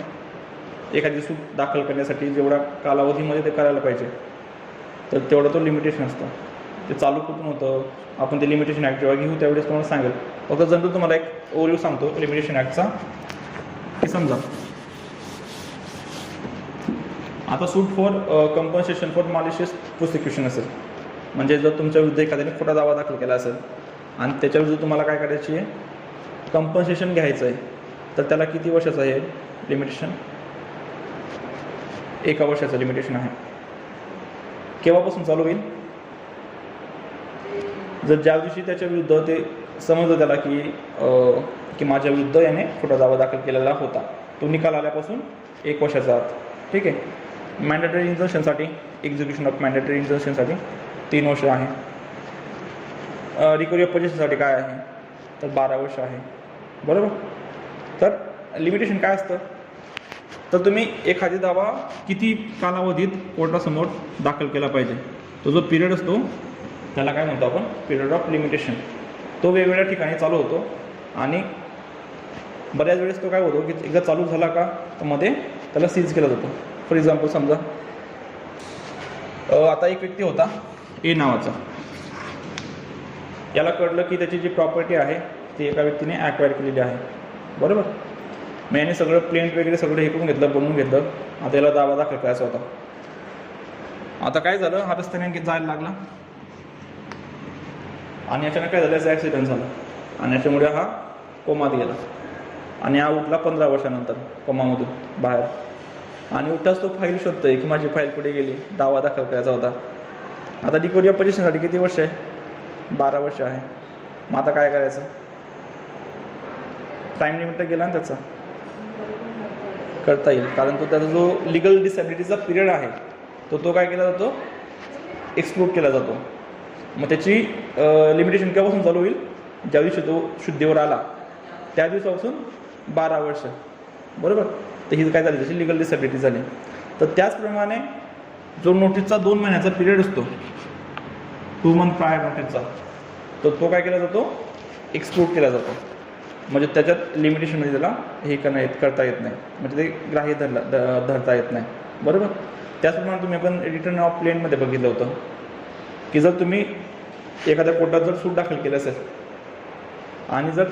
एखादी सूट दाखल करण्यासाठी जेवढा कालावधीमध्ये ते करायला पाहिजे तर तेवढा तो लिमिटेशन असतं. ते चालू कुठून होतं, आपण ते लिमिटेशन ॲक्ट जेव्हा घेऊ त्यावेळेस तुम्हाला सांगेल. फक्त जनरल तुम्हाला एक ओव्हरव्ह्यू सांगतो लिमिटेशन ॲक्टचा, की समजा आता सूट for compensation for malicious prosecution असेल, म्हणजे जर तुमच्या विरुद्ध एखाद्याने खोटा दावा दाखल केला असेल आणि त्याच्याविरुद्ध तुम्हाला काय करायची आहे, कंपन्सेशन घ्यायचं आहे, तर त्याला किती वर्षाचं आहे लिमिटेशन, 1 वर्षाचं लिमिटेशन आहे. केव्हापासून चालू होईल, जर ज्या दिवशी त्याच्या विरुद्ध ते समजलं त्याला की माझ्या विरुद्ध याने खोटा दावा दाखल केलेला होता, तो निकाल आल्यापासून 1 वर्षाचा आत, ठीक आहे. मॅन्डेटरी इंजन्शनसाठी, एक्झिक्युशन ऑफ मॅन्डेटरी इंजन्शनसाठी 3 वर्ष आहे. रिकव्हरी ऑफ पोझिशनसाठी काय आहे, तर 12 वर्ष आहे, बरोबर. तर लिमिटेशन काय असतं, तर तुम्ही एखादी दावा किती कालावधीत कोर्टासमोर दाखल केला पाहिजे, तो जो पिरियड असतो त्याला काय म्हणतो आपण, पिरियड ऑफ लिमिटेशन. तो वेगवेगळ्या ठिकाणी चालू होतो आणि बऱ्याच वेळेस तो काय होतो की एकदा चालू झाला का तर मध्ये त्याला सीज केला जातो. फॉर एक्झाम्पल समजा आता एक व्यक्ती होता ए नावाचा, याला कळलं की त्याची जी प्रॉपर्टी आहे ती एका व्यक्तीने ॲक्वायर केलेली आहे, बरोबर. मग याने सगळं प्लेंट वगैरे सगळं हे करून घेतलं, बनवून घेतलं. आता याला दावा दाखल करायचा होता. आता काय झालं, हा रस्त्याने जायला लागला आणि अचानक काय झालं, याचा ॲक्सिडेंट झाला आणि याच्यामुळे हा कोमात गेला आणि हा उठला 15 वर्षानंतर कोमामधून बाहेर, आणि उठाच तो फाईल शोधतोय की माझी फाईल कुठे गेली, दावा दाखल करायचा होता. आता रिकव्हरी ऑफ पोझिशनसाठी किती वर्ष आहे, 12 वर्ष आहे. मग आता काय करायचं, टाईम लिमिट गेला ना त्याचा, करता येईल, कारण तो त्याचा जो लिगल डिसॅबिलिटीचा पिरियड आहे तो काय केला जातो, एक्सक्लूड केला जातो. मग त्याची लिमिटेशन केव्हापासून चालू होईल, ज्या दिवशी तो शुद्धीवर आला त्या दिवसापासून 12 वर्ष, बरोबर. तर ही काय झाली, त्याची लिगल डिसॅबिलिटी झाली. तर त्याचप्रमाणे जो नोटीसचा 2 महिन्याचा पिरियड असतो, 2 मंथ प्रायर नोटीसचा, तर तो काय केला जातो, एक्सक्लूड केला जातो. म्हणजे त्याच्यात लिमिटेशनमध्ये त्याला हे करता येत नाही, म्हणजे ते ग्राह्य धरता येत नाही, बरोबर. त्याचप्रमाणे तुम्ही आपण रिटर्न ऑफ प्लेनमध्ये बघितलं होतं की जर तुम्ही एखाद्या कोर्टात जर सूट दाखल केली असेल आणि जर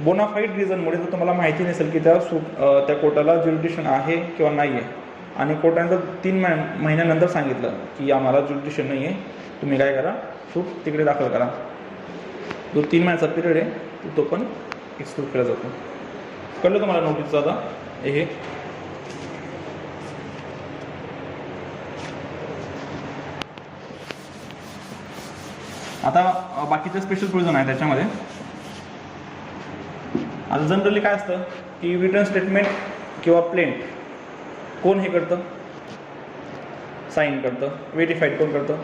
बोनाफाईड रिझनमुळे जर तुम्हाला माहिती नसेल की त्या कोर्टाला ज्युरिडिक्शन आहे किंवा नाही आहे, आणि कोर्टाने जर 3 महिन्यानंतर सांगितलं की आम्हाला ज्युरिडिक्शन नाही आहे, तुम्ही काय करा, सूट तिकडे दाखल करा. जो 3 महिन्याचा पिरियड आहे तो पण एक्सक्लूड केला जातो. कळलं तुम्हाला नोटीसचं आता हे. आता बाकीचे स्पेशल प्रोविजन आहे त्याच्यामध्ये. आता जनरली काय असतं की रिटर्न स्टेटमेंट किंवा प्लेंट कोण हे करतं, साईन करतं. व्हेरीफाईड कोण करतं,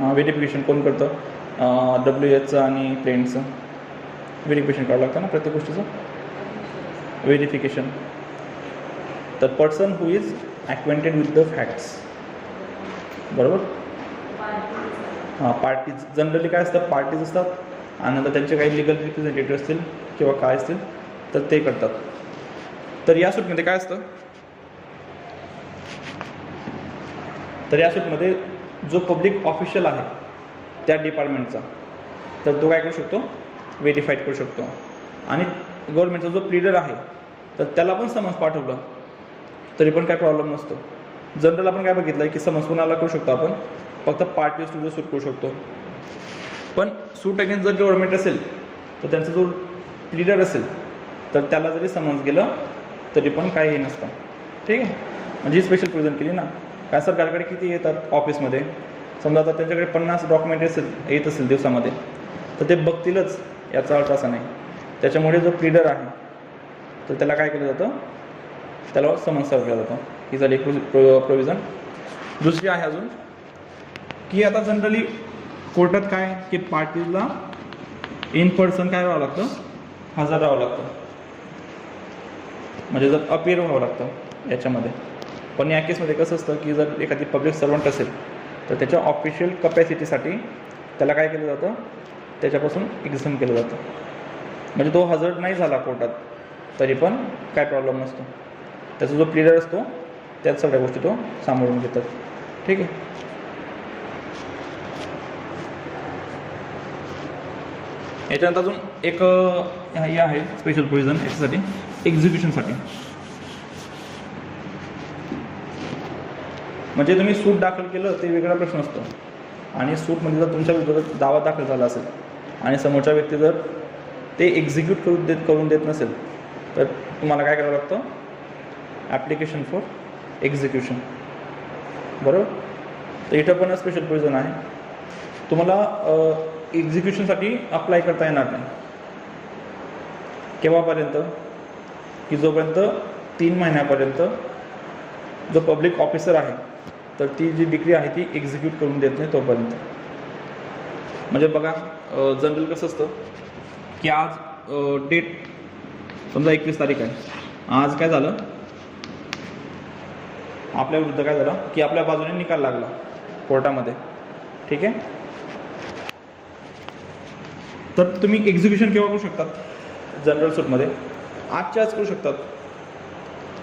व्हेरिफिकेशन कोण करतं, WHचं आणि प्लेनचं व्हेरिफिकेशन करावं लागतं ना प्रत्येक गोष्टीचं. व्हेरिफिकेशन. तर person who is acquainted with the facts. बरोबर. पार्टीज जनरली काय असतं, पार्टीज असतात आणि नंतर त्यांचे काही लिगल रिप्रेझेंटेटिव्ह असतील किंवा काय असतील तर ते करतात. तर या सूटमध्ये काय असतं, तर या सूटमध्ये जो पब्लिक ऑफिशियल आहे त्या डिपार्टमेंटचा, तर तो काय करू शकतो, व्हेरीफाईड करू शकतो. आणि गव्हर्नमेंटचा जो प्लीडर आहे तर त्याला पण समन्स पाठवलं तरी पण काय प्रॉब्लेम नसतो. जनरल आपण काय बघितलं की समन्स कुणाला करू शकतो आपण, फक्त पार्टी स्टुडिओ सूट करू शकतो. पण सूट अगेन्स्ट जर गव्हर्नमेंट असेल तर त्यांचा जो प्लीडर असेल तर त्याला जरी समन्स गेलं तरी पण काही नसतं. ठीक आहे. म्हणजे स्पेशल प्रोविजन केली ना. काय सरकारकडे किती येतात ऑफिसमध्ये, समजा आता त्यांच्याकडे 50 डॉक्युमेंट येत असेल दिवसामध्ये तर ते बघतीलच, याचा अर्थ असा नाही. त्याच्यामुळे जो प्लीडर आहे तर त्याला काय केलं जातं, त्याला समन्स सर्व केलं जातं. ही झाली एक प्रोविजन. दुसरी आहे अजून की आता जनरली कोर्टात काय की पार्टीला इन पर्सन काय व्हावं लागतं, हजर राहावं लागतं, म्हणजे जर अपिअर व्हावं लागतं याच्यामध्ये. पण या केसमध्ये कसं असतं की जर एखादी पब्लिक सर्वंट असेल तर त्याच्या ऑफिशियल कपॅसिटीसाठी त्याला काय केलं जातं, त्याच्यापासून एक्झम केलं जातं. म्हणजे तो हजर नाही झाला कोर्टात तरी पण काय प्रॉब्लेम नसतो. त्याचा जो प्लीडर असतो त्याच सगळ्या गोष्टी तो सांभाळून घेतात. ठीक आहे. याच्यानंतर अजून एक हे आहे स्पेशल प्रोविजन याच्यासाठी, एक्झिक्युशनसाठी. म्हणजे तुम्ही सूट दाखल केलं ते वेगळा प्रश्न असतो, आणि सूटमध्ये जर तुमच्या विरोधात दावा दाखल झाला असेल आणि समोरच्या व्यक्ती जर ते एक्झिक्यूट करून देत नसेल तर तुम्हाला काय करावं लागतं, ॲप्लिकेशन फॉर एक्झिक्युशन. बरोबर. तर इथं पण स्पेशल प्रोविजन आहे. तुम्हाला एक्झिक्युशनसाठी अप्लाय करता येणार नाही केव्हापर्यंत, की जोपर्यंत 3 महिन्यापर्यंत जो पब्लिक ऑफिसर आहे तर ती जी डिग्री आहे ती एक्झिक्यूट करून देत नाही तोपर्यंत. म्हणजे बघा जनरल कसं असतं की आज डेट समजा 21 तारीख आहे, आज काय झालं, आपल्या विरुद्ध काय झालं की आपल्या बाजूने निकाल लागला कोर्टामध्ये. ठीक आहे. तर तुम्ही एक्झिक्युशन केव्हा करू शकतात जनरल सूटमध्ये, आजच्या आज करू शकतात.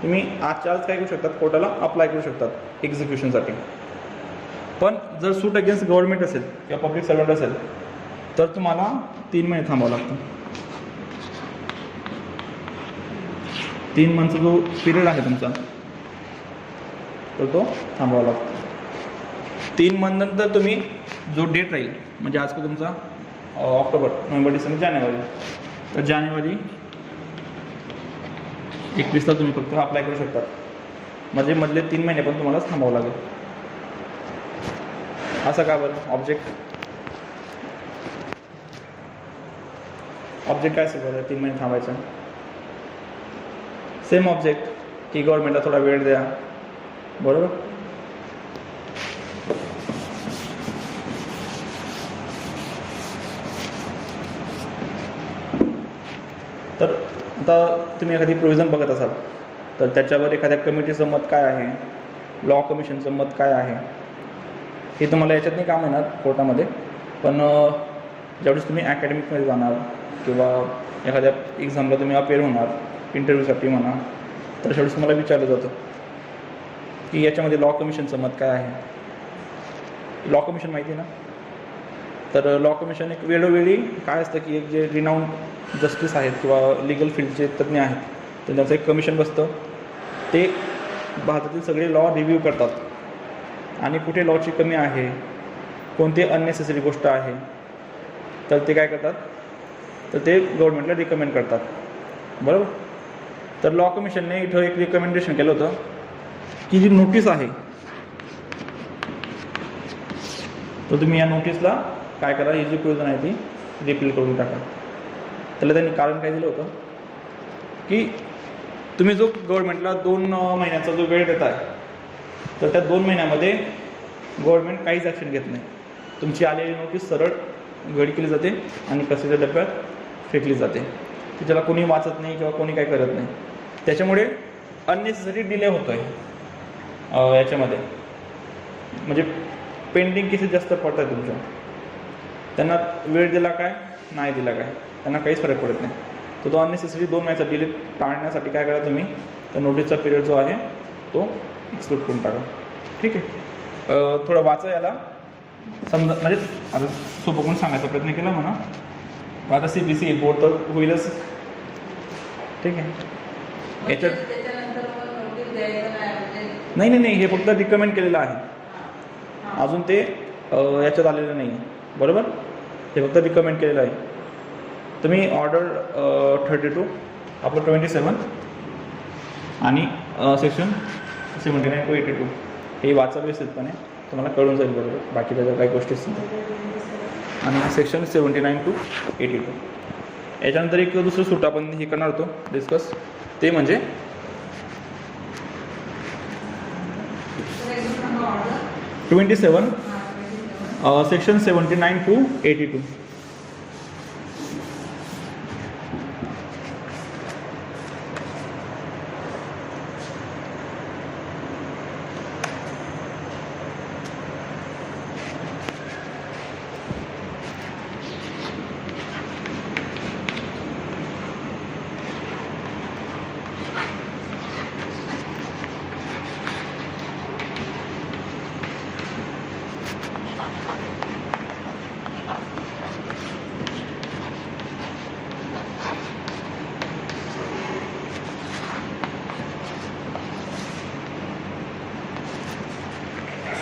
तुम्ही आजच्या आज काय करू शकतात, कोर्टाला अप्लाय करू शकतात एक्झिक्युशनसाठी. पण जर सूट अगेन्स्ट गव्हर्नमेंट असेल किंवा पब्लिक सर्वंट असेल तर तुम्हाला 3 महिने थांबावं लागतं. 3 मंथचा जो पिरियड आहे तुमचा तर तो थांबावा लागतो. 3 मंथ नंतर तुम्ही जो डेट राहील, म्हणजे आज का तुमचा ऑक्टोबर, नोव्हेंबर, डिसेंबर, जानेवारी, तर जानेवारी 21ला तुम्ही फक्त अप्लाय करू शकता. म्हणजे मधले 3 महिने पण तुम्हाला थांबावं लागेल. असं का बरं, ऑब्जेक्ट काय असेल बरं 3 महिने थांबायचं. सेम ऑब्जेक्ट की गव्हर्नमेंटला थोडा वेळ द्या. बरोबर. तर आता तुम्ही एखादी प्रोव्हिजन बघत असाल तर त्याच्यावर एखाद्या कमिटीचं मत काय आहे, लॉ कमिशनचं मत काय आहे, हे तुम्हाला याच्यात नाही काम येणार कोर्टामध्ये. पण ज्यावेळेस तुम्ही अकॅडमिकमध्ये जाणार किंवा एखाद्या एक्झामला तुम्ही अपेअर होणार इंटरव्ह्यूसाठी म्हणा, तर त्यावेळेस तुम्हाला विचारलं जातं की याच्यामध्ये लॉ कमिशनचं मत काय आहे. लॉ कमिशन माहिती आहे ना. तर लॉ कमिशन एक वेळोवेळी काय असतं की एक जे रिनाऊंड जस्टिस आहेत किंवा लिगल फील्डचे तज्ज्ञ आहेत तर त्यांचं एक कमिशन बसतं. ते भारतातील सगळे लॉ रिव्ह्यू करतात आणि कुठे लॉची कमी आहे, कोणती अननेसेसरी गोष्ट आहे, तर ते काय करतात, तर ते गव्हर्नमेंटला रिकमेंड करतात. बरोबर. तर लॉ कमिशनने इथं एक रिकमेंडेशन केलं होतं की जी नोटीस आहे तर तुम्ही या नोटीसला काय करा, ही जी प्रोविजन आहे ती रिपील करून टाका. त्याला त्यांनी कारण काय दिलं होतं की तुम्ही जो गव्हर्नमेंटला 2 महिन्याचा जो वेळ देत आहे तर त्या 2 महिन्यामध्ये गव्हर्नमेंट काहीच ॲक्शन घेत नाही. तुमची आलेली नोटीस सरळ घडी केली जाते आणि कचऱ्याच्या डब्यात फेकली जाते. की ज्याला कोणी वाचत नाही किंवा कोणी काय करत नाही. त्याच्यामुळे अननेसेसरी डिले होतो आहे याच्यामध्ये. म्हणजे पेंडिंग केसेस जास्त पडत आहे तुमच्या. त्यांना वेळ दिला काय नाही दिला काय त्यांना काहीच फरक पडत नाही. तर तो अननेसेसरी 2 महिन्याचा डिले टाळण्यासाठी काय करा तुम्ही, तर नोटीसचा पिरियड जो आहे तो एक्सक्लूड करून टाका. ठीक आहे. थोडं वाचा याला समजा, म्हणजे आता सोपं करून सांगायचा प्रयत्न केला म्हणा. आता CBSE बोर्ड तर होईलच. ठीक आहे. याच्यात नाही हे फक्त रिकमेंड केलेलं आहे, अजून ते याच्यात आलेलं नाही. बरोबर, हे फक्त रिकमेंड केलेलं आहे. तुम्ही ऑर्डर 32 आपलं 27 आणि सेक्शन 79 to 82 हे वाचा व्यवस्थितपणे, तुम्हाला कळून जाईल. बरोबर, बाकीच्या ज्या काही गोष्टी असतील. आणि सेक्शन 79 to 82. याच्यानंतर एक दुसरं सूट आपण हे करणार होतो डिस्कस, ते म्हणजे order 27 section 79 to 82.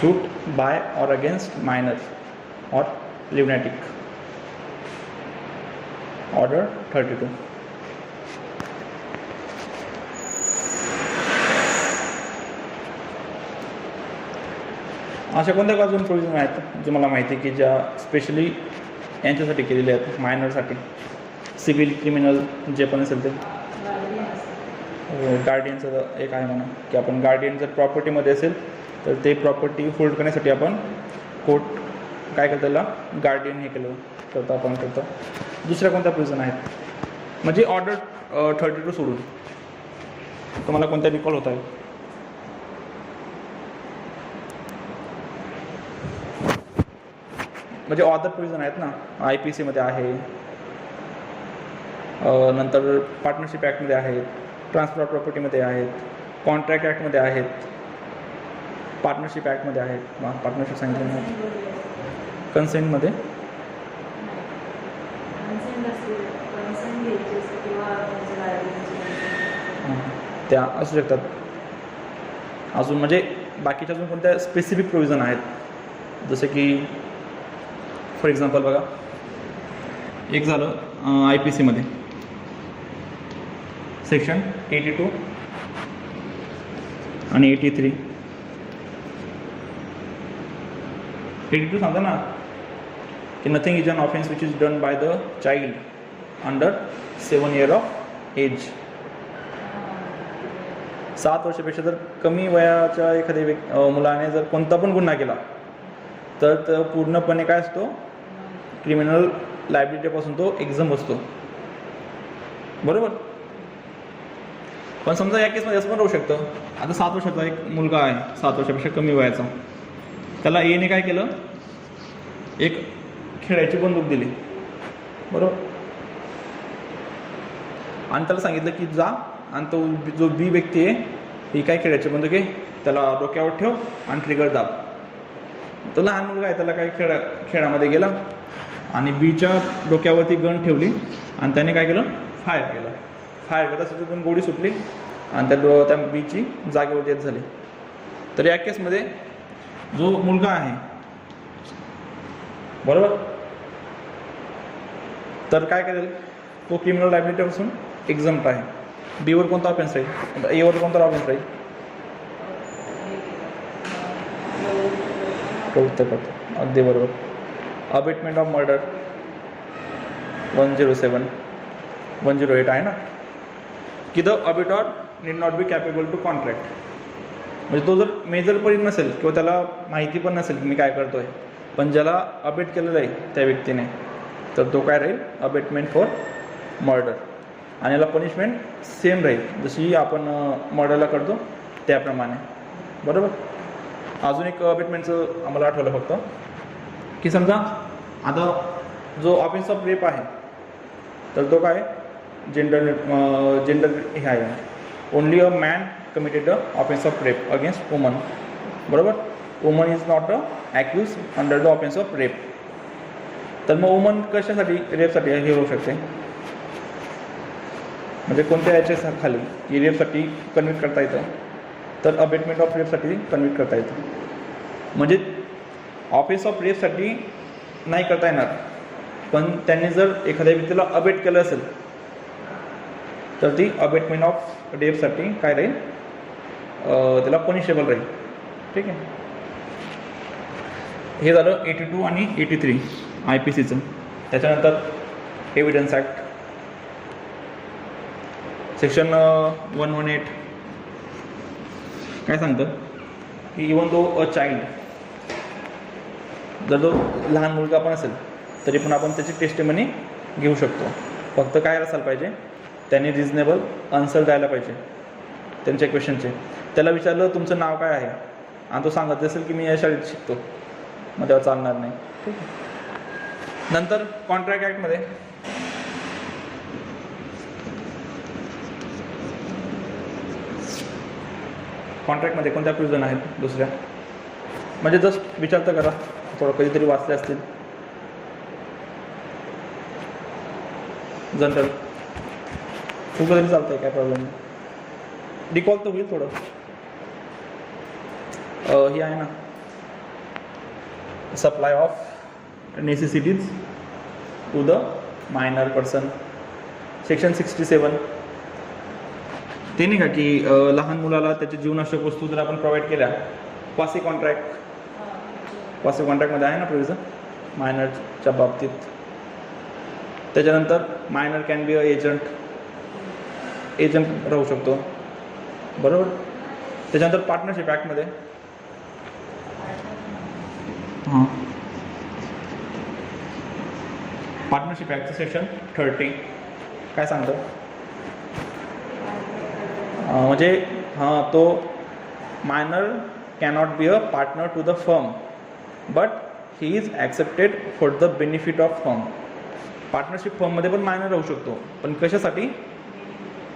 Suit by or against minor or lunatic. Order 32. अशा कोणत्या अजून प्रोविजन आहेत जे मला माहिती आहे की ज्या स्पेशली यांच्यासाठी केलेल्या आहेत, मायनरसाठी. सिव्हिल, क्रिमिनल जे पण असेल ते. गार्डियनचं एक आहे म्हणा की आपण गार्डियन जर प्रॉपर्टीमध्ये असेल तर ते प्रॉपर्टी होल्ड करण्यासाठी आपण कोर्ट काय करतं, त्याला गार्डियन हे केलं करतं आपण करतो. दुसऱ्या कोणत्या प्रोविजन आहेत, म्हणजे ऑर्डर 32 सोडून तुम्हाला कोणत्या रिकॉल होत आहे? म्हणजे ऑदर प्रोविजन आहेत ना, IPC आहे, नंतर पार्टनरशिप ॲक्टमध्ये आहेत, ट्रान्सफर ऑफ प्रॉपर्टीमध्ये आहेत, कॉन्ट्रॅक्ट ॲक्टमध्ये आहेत, पार्टनरशिप ॲक्टमध्ये आहेत. पार्टनरशिप सांगितलं नाही, कन्सेंटमध्ये त्या असू शकतात. अजून म्हणजे बाकीच्या अजून कोणत्या स्पेसिफिक प्रोविजन आहेत, जसं की फॉर एक्झाम्पल बघा, एक झालं IPCमध्ये सेक्शन 82 आणि 83. 82 सांगता ना की nothing is an offence which is done by the child under 7 years of age. 7 वर्षापेक्षा जर कमी वयाच्या एखाद्या मुलाने जर कोणता पण गुन्हा केला तर पूर्णपणे काय असतो, क्रिमिनल लायबिलिटीपासून तो एक्झम असतो. बरोबर. पण समजा या केसमध्ये असं पण राहू शकतं, आता 7 वर्षाचा एक मुलगा आहे, 7 वर्षापेक्षा कमी वयाचा, त्याला एने काय केलं, एक खेळायची बंदूक दिली. बरोबर. आणि त्याला सांगितलं की जा आणि तो जो बी व्यक्ती आहे ही काय खेळायची बंदूक आहे, त्याला डोक्यावर ठेव आणि ट्रिगर दाब. तो लहान मुलगा आहे, त्याला काय खेळामध्ये गेला आणि बीच्या डोक्यावरती गन ठेवली आणि त्याने काय केलं, फायर केलं. फायर करता तिथून गोळी सुटली आणि त्या बीची जागेवर डेथ झाली. तर या केसमध्ये जो मुलगा आहे, बरोबर, तर काय करेल, तो क्रिमिनल लायबिलिटीपासून एक्झम्प्ट आहे. बीवर कोणता ऑफेन्स राहील, एवर कोणता ऑफेन्स राहील, अगदी बरोबर. अबेटमेंट ऑफ मर्डर 107 108 आहे ना, की the abettor need not be capable to contract. म्हणजे तो जर मेजर पण नसेल किंवा त्याला माहिती पण नसेल की मी काय करतोय, पण ज्याला अबेट केलेलं आहे त्या व्यक्तीने तर तो काय राहील, अबेटमेंट फॉर मर्डर. आणि याला पनिशमेंट सेम राहील जशी आपण मर्डरला करतो त्याप्रमाणे. बरोबर. अजून एक अबेटमेंटचं आम्हाला आठवलं फक्त, की समजा आता जो ऑफेन्स ऑफ रेप आहे तर तो काय जेंडर हे आहे, only a man committed the offence of rape against woman. बरोबर. Woman is not accused under the offence of rape. तर मग वुमन कशासाठी रेपसाठी हे होऊ शकते, म्हणजे कोणत्या याच्या खाली की रेपसाठी कन्व्हिक्ट करता येतं, तर अबेटमेंट ऑफ रेपसाठी कन्व्हिक्ट करता येतं. म्हणजे ऑफेन्स ऑफ रेपसाठी नाही करता येणार, पण त्यांनी जर एखाद्या व्यक्तीला अबेट केलं असेल तर ती अबेटमेंट ऑफ रेपसाठी काय राहील, त्याला पनिशेबल राहील. ठीक आहे. हे झालं 82 आणि 83 IPCचं. त्याच्यानंतर एव्हिडन्स ॲक्ट सेक्शन 118 काय सांगतं की इवन दो अ चाइल्ड, जर तो लहान मुलगा पण असेल तरी पण आपण त्याची टेस्टिमनी घेऊ शकतो. फक्त काय असायला पाहिजे, त्यांनी रिजनेबल आन्सर द्यायला पाहिजे त्यांच्या क्वेश्चनचे. त्याला विचारलं तुमचं नाव काय आहे आणि तो सांगत असेल की मी या शाळेत शिकतो, मग तेव्हा चालणार नाही. ठीक आहे. नंतर कॉन्ट्रॅक्ट ॲक्टमध्ये कॉन्ट्रॅक्टमध्ये कोणत्या प्रोविजन आहेत दुसऱ्या, म्हणजे जस्ट विचारतं करा, थोडं कधीतरी वाचले असतील. जनरल खूप कधी चालतं आहे, काय प्रॉब्लेम नाही. डिकॉल तर होईल थोडं. ही आहे ना, supply of necessities to the minor person, section 67. ते नाही का की लहान मुलाला त्याचे जीवनावश्यक वस्तू जर आपण प्रोव्हाइड केल्या, क्वासी कॉन्ट्रॅक्टमध्ये आहे ना प्रोविजन मायनरच्या बाबतीत. त्याच्यानंतर minor can be a agent राहू शकतो. बरोबर. त्याच्यानंतर पार्टनरशिप ॲक्टमध्ये पार्टनरशिप ॲक्टचं सेक्शन 30 काय सांगतं, म्हणजे तो minor cannot be a partner to the firm but he is accepted for the benefit of firm. Partnership फर्ममध्ये पण मायनर राहू शकतो, पण कशासाठी,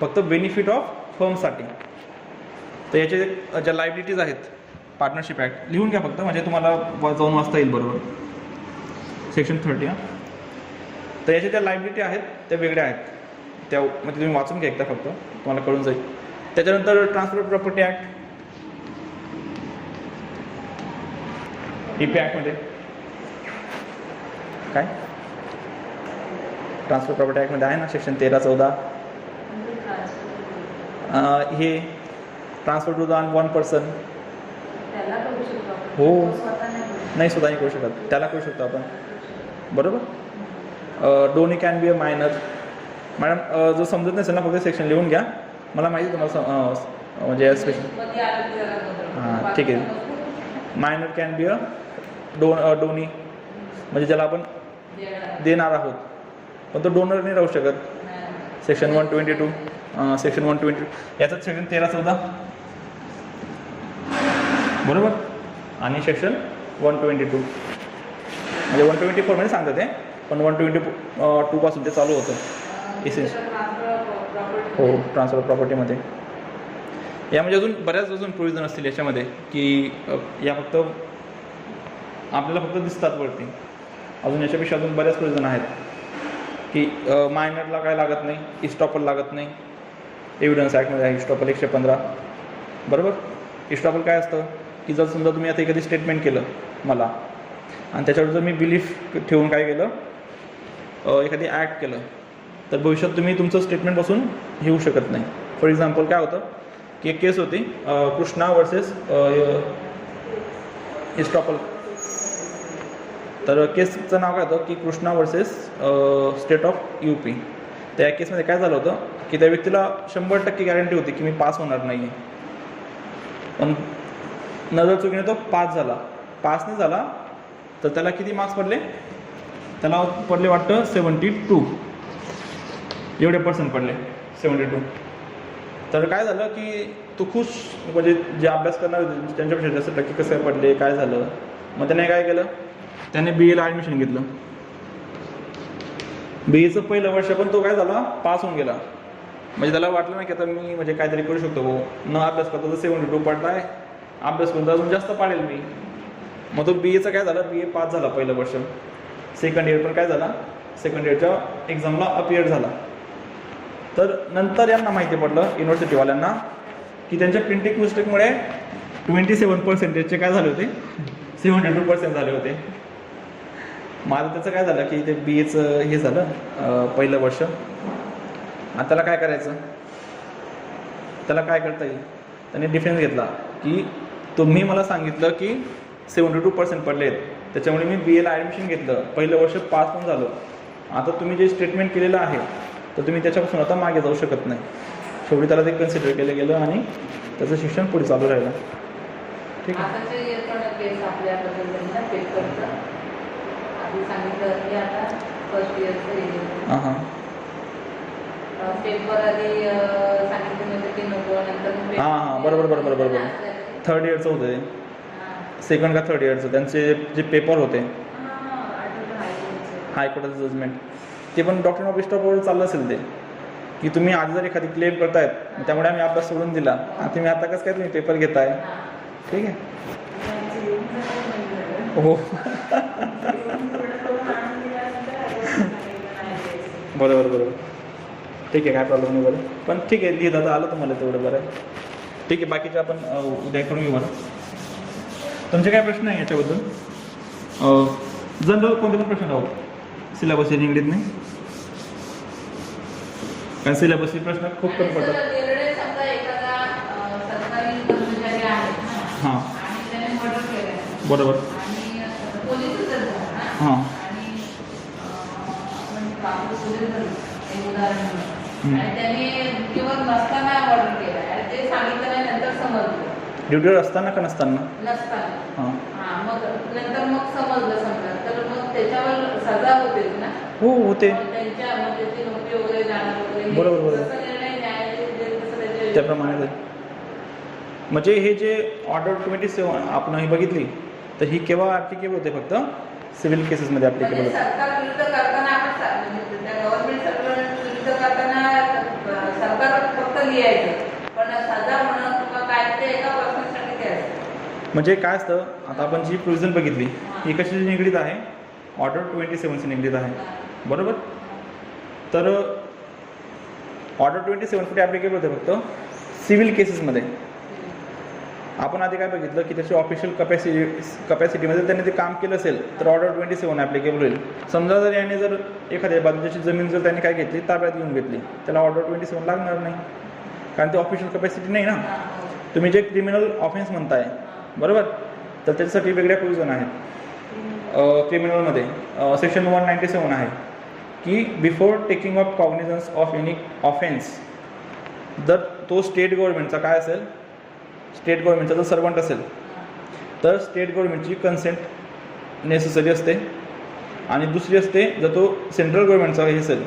फक्त बेनिफिट ऑफ फर्मसाठी. तर याचे ज्या लायबिलिटीज आहेत पार्टनरशिप ॲक्ट लिहून घ्या फक्त, म्हणजे तुम्हाला जाऊन वाचता येईल. बरोबर. सेक्शन 30. तर याच्या ज्या लायबिलिटी आहेत त्या वेगळ्या आहेत, त्या म्हणजे तुम्ही वाचून घ्या एकदा फक्त, तुम्हाला कळून जाईल. त्याच्यानंतर ट्रान्सफर प्रॉपर्टी ॲक्ट, TP ॲक्टमध्ये काय ट्रान्सफर प्रॉपर्टी ॲक्टमध्ये आहे ना सेक्शन 13-14. हे transfer to the one person. हो नाही, स्वतः नाही करू शकत, त्याला करू शकतो आपण. बरोबर. Donee can be a minor. Madam जो समजत नसेल ना फक्त सेक्शन लिहून घ्या, मला माहिती आहे तुम्हाला म्हणजे स्पेशल. हां ठीक आहे. Minor can be a donee, म्हणजे ज्याला आपण देणार आहोत पण तो डोनर नाही राहू शकत. सेक्शन 122 सेक्शन 120 याचाच सेक्शन 13-14. बरोबर. आणि सेक्शन 122 म्हणजे 124 मध्ये सांगतं ते, पण 122 पासून ते चालू होतं इसेन्शियल. हो ट्रान्सफर प्रॉपर्टीमध्ये. यामध्ये अजून बऱ्याच प्रोविजन असतील याच्यामध्ये, की या फक्त आपल्याला फक्त दिसतात वरती. अजून याच्यापेक्षा अजून बऱ्याच प्रोविजन आहेत, की मायनरला काय लागत नाही, इस्टॉपल लागत नाही. एव्हिडन्स ॲक्टमध्ये आहे इस्टॉपल 115. बरोबर. इस्टॉपल काय असतं, की जर समजा तुम्ही आता एखादी स्टेटमेंट केलं मला, आणि त्याच्यावर जर मी बिलीफ ठेवून काय केलं, एखादी ॲक्ट केलं, तर भविष्यात तुम्ही तुमचं स्टेटमेंटपासून घेऊ शकत नाही. फॉर एक्झाम्पल काय होतं, की एक केस होती कृष्णा वर्सेस इस्टॉपल. तर केसचं नाव काय होतं, की Krishna versus state of UP. त्या केसमध्ये काय झालं होतं, की त्या व्यक्तीला 100% गॅरंटी होती की मी पास होणार नाही आहे, पण नजर चुकीने तो पास झाला. पास नाही झाला तर त्याला किती मार्क्स पडले, त्याला पडले वाटतं 72 एवढे पर्सेंट पडले 72. तर काय झालं की तो खुश, म्हणजे जे अभ्यास करणार होते त्यांच्यापेक्षा जास्त टक्के कसं पडले, काय झालं. मग त्याने काय केलं, त्याने BA ला ॲडमिशन घेतलं. BAचं पहिलं वर्ष पण तो काय झाला, पास होऊन गेला. म्हणजे त्याला वाटलं नाही की आता मी म्हणजे काहीतरी करू शकतो हो, न अभ्यास करता तर 72 पडलाय, अभ्यास करून तर अजून जास्त पाडेल मी. मग तो BAचं काय झालं, BA पास झाला पहिलं वर्ष. सेकंड इयर पण काय झाला, सेकंड इयरच्या एक्झामला अपीयर झाला. तर नंतर यांना माहिती पडलं युनिव्हर्सिटीवाल्यांना की त्यांच्या प्रिंटिंग मिस्टेकमुळे 27% काय झाले होते, 72% झाले होते. माझं त्याचं काय झालं की ते BAचं हे झालं पहिलं वर्ष. आता त्याला काय करायचं, त्याला काय करता येईल. त्याने डिफेन्स घेतला की तुम्ही मला सांगितलं की 72% पडले आहेत, त्याच्यामुळे मी BA ला ॲडमिशन घेतलं, पहिलं वर्ष पास पण झालं. आता तुम्ही जे स्टेटमेंट केलेलं आहे तर तुम्ही त्याच्यापासून आता मागे जाऊ शकत नाही. शेवटी त्याला ते कन्सिडर केलं गेलं आणि त्याचं शिक्षण पुढे चालू राहिलं. ठीक आहे. हां हां हां हां बरोबर. थर्ड इयरचं होतं ते, सेकंड का थर्ड इयरचं त्यांचे जे पेपर होते हायकोर्टाचं जजमेंट, ते पण डॉक्टर ऑफ स्टॉपवर चाललं असेल ते की तुम्ही आधी जर एखादी क्लेम करतायत त्यामुळे आम्ही अभ्यास सोडून दिला आणि तुम्ही आता कसं काय तुम्ही पेपर घेताय. ठीक आहे. हो बरोबर. ठीक आहे, काय प्रॉब्लेम नाही. बरं पण ठीक आहे, लिहित आता आलं तुम्हाला तेवढं बरं आहे. ठीक आहे, बाकीचे आपण उद्या करून घेऊ. मला तुमचे काय प्रश्न आहे याच्याबद्दल, जनरल कोणते पण प्रश्न राहू, सिलेबस निगडीत नाही, कारण सिलेबसचे प्रश्न खूप कमी पडतात. हां बरोबर. हां ड्युटीवर असताना का नसताना? हां हो होते. बरोबर. त्याप्रमाणे म्हणजे हे जे ऑर्डर 27 आपण ही बघितली तर ही केव्हा ॲप्लिकेबल होते, फक्त सिव्हिल केसेसमध्ये ॲप्लिकेबल होते. म्हणजे काय असतं, आता आपण जी प्रोव्हिजन बघितली ही कशाशी निगडीत आहे, ऑर्डर 27शी निगडीत आहे. बरोबर. तर ऑर्डर 27 कुठे ॲप्लिकेबल होते, फक्त सिव्हिल केसेसमध्ये. आपण आधी काय बघितलं की त्याची ऑफिशियल कपॅसिटीमध्ये त्यांनी ते काम केलं असेल तर ऑर्डर 27 ॲप्लिकेबल होईल. समजा जर याने जर एखाद्या बाजूची जमीन जर त्यांनी काय घेतली, ताब्यात घेऊन घेतली, त्याला ऑर्डर 27 लागणार नाही, कारण ते ऑफिशियल कपॅसिटी नाही ना. तुम्ही जे क्रिमिनल ऑफेन्स म्हणताय बरोबर, तर त्याच्यासाठी वेगळ्या प्रोव्हिजन आहेत. क्रिमिनलमध्ये सेक्शन 197 आहे की before taking of cognisance of any offence, जर तो स्टेट गव्हर्नमेंटचा काय असेल, स्टेट गव्हर्नमेंटचा जर सर्वंट असेल तर स्टेट गव्हर्नमेंटची कन्सेंट नेसेसरी असते. आणि दुसरी असते, जर तो सेंट्रल गव्हर्नमेंटचा हे असेल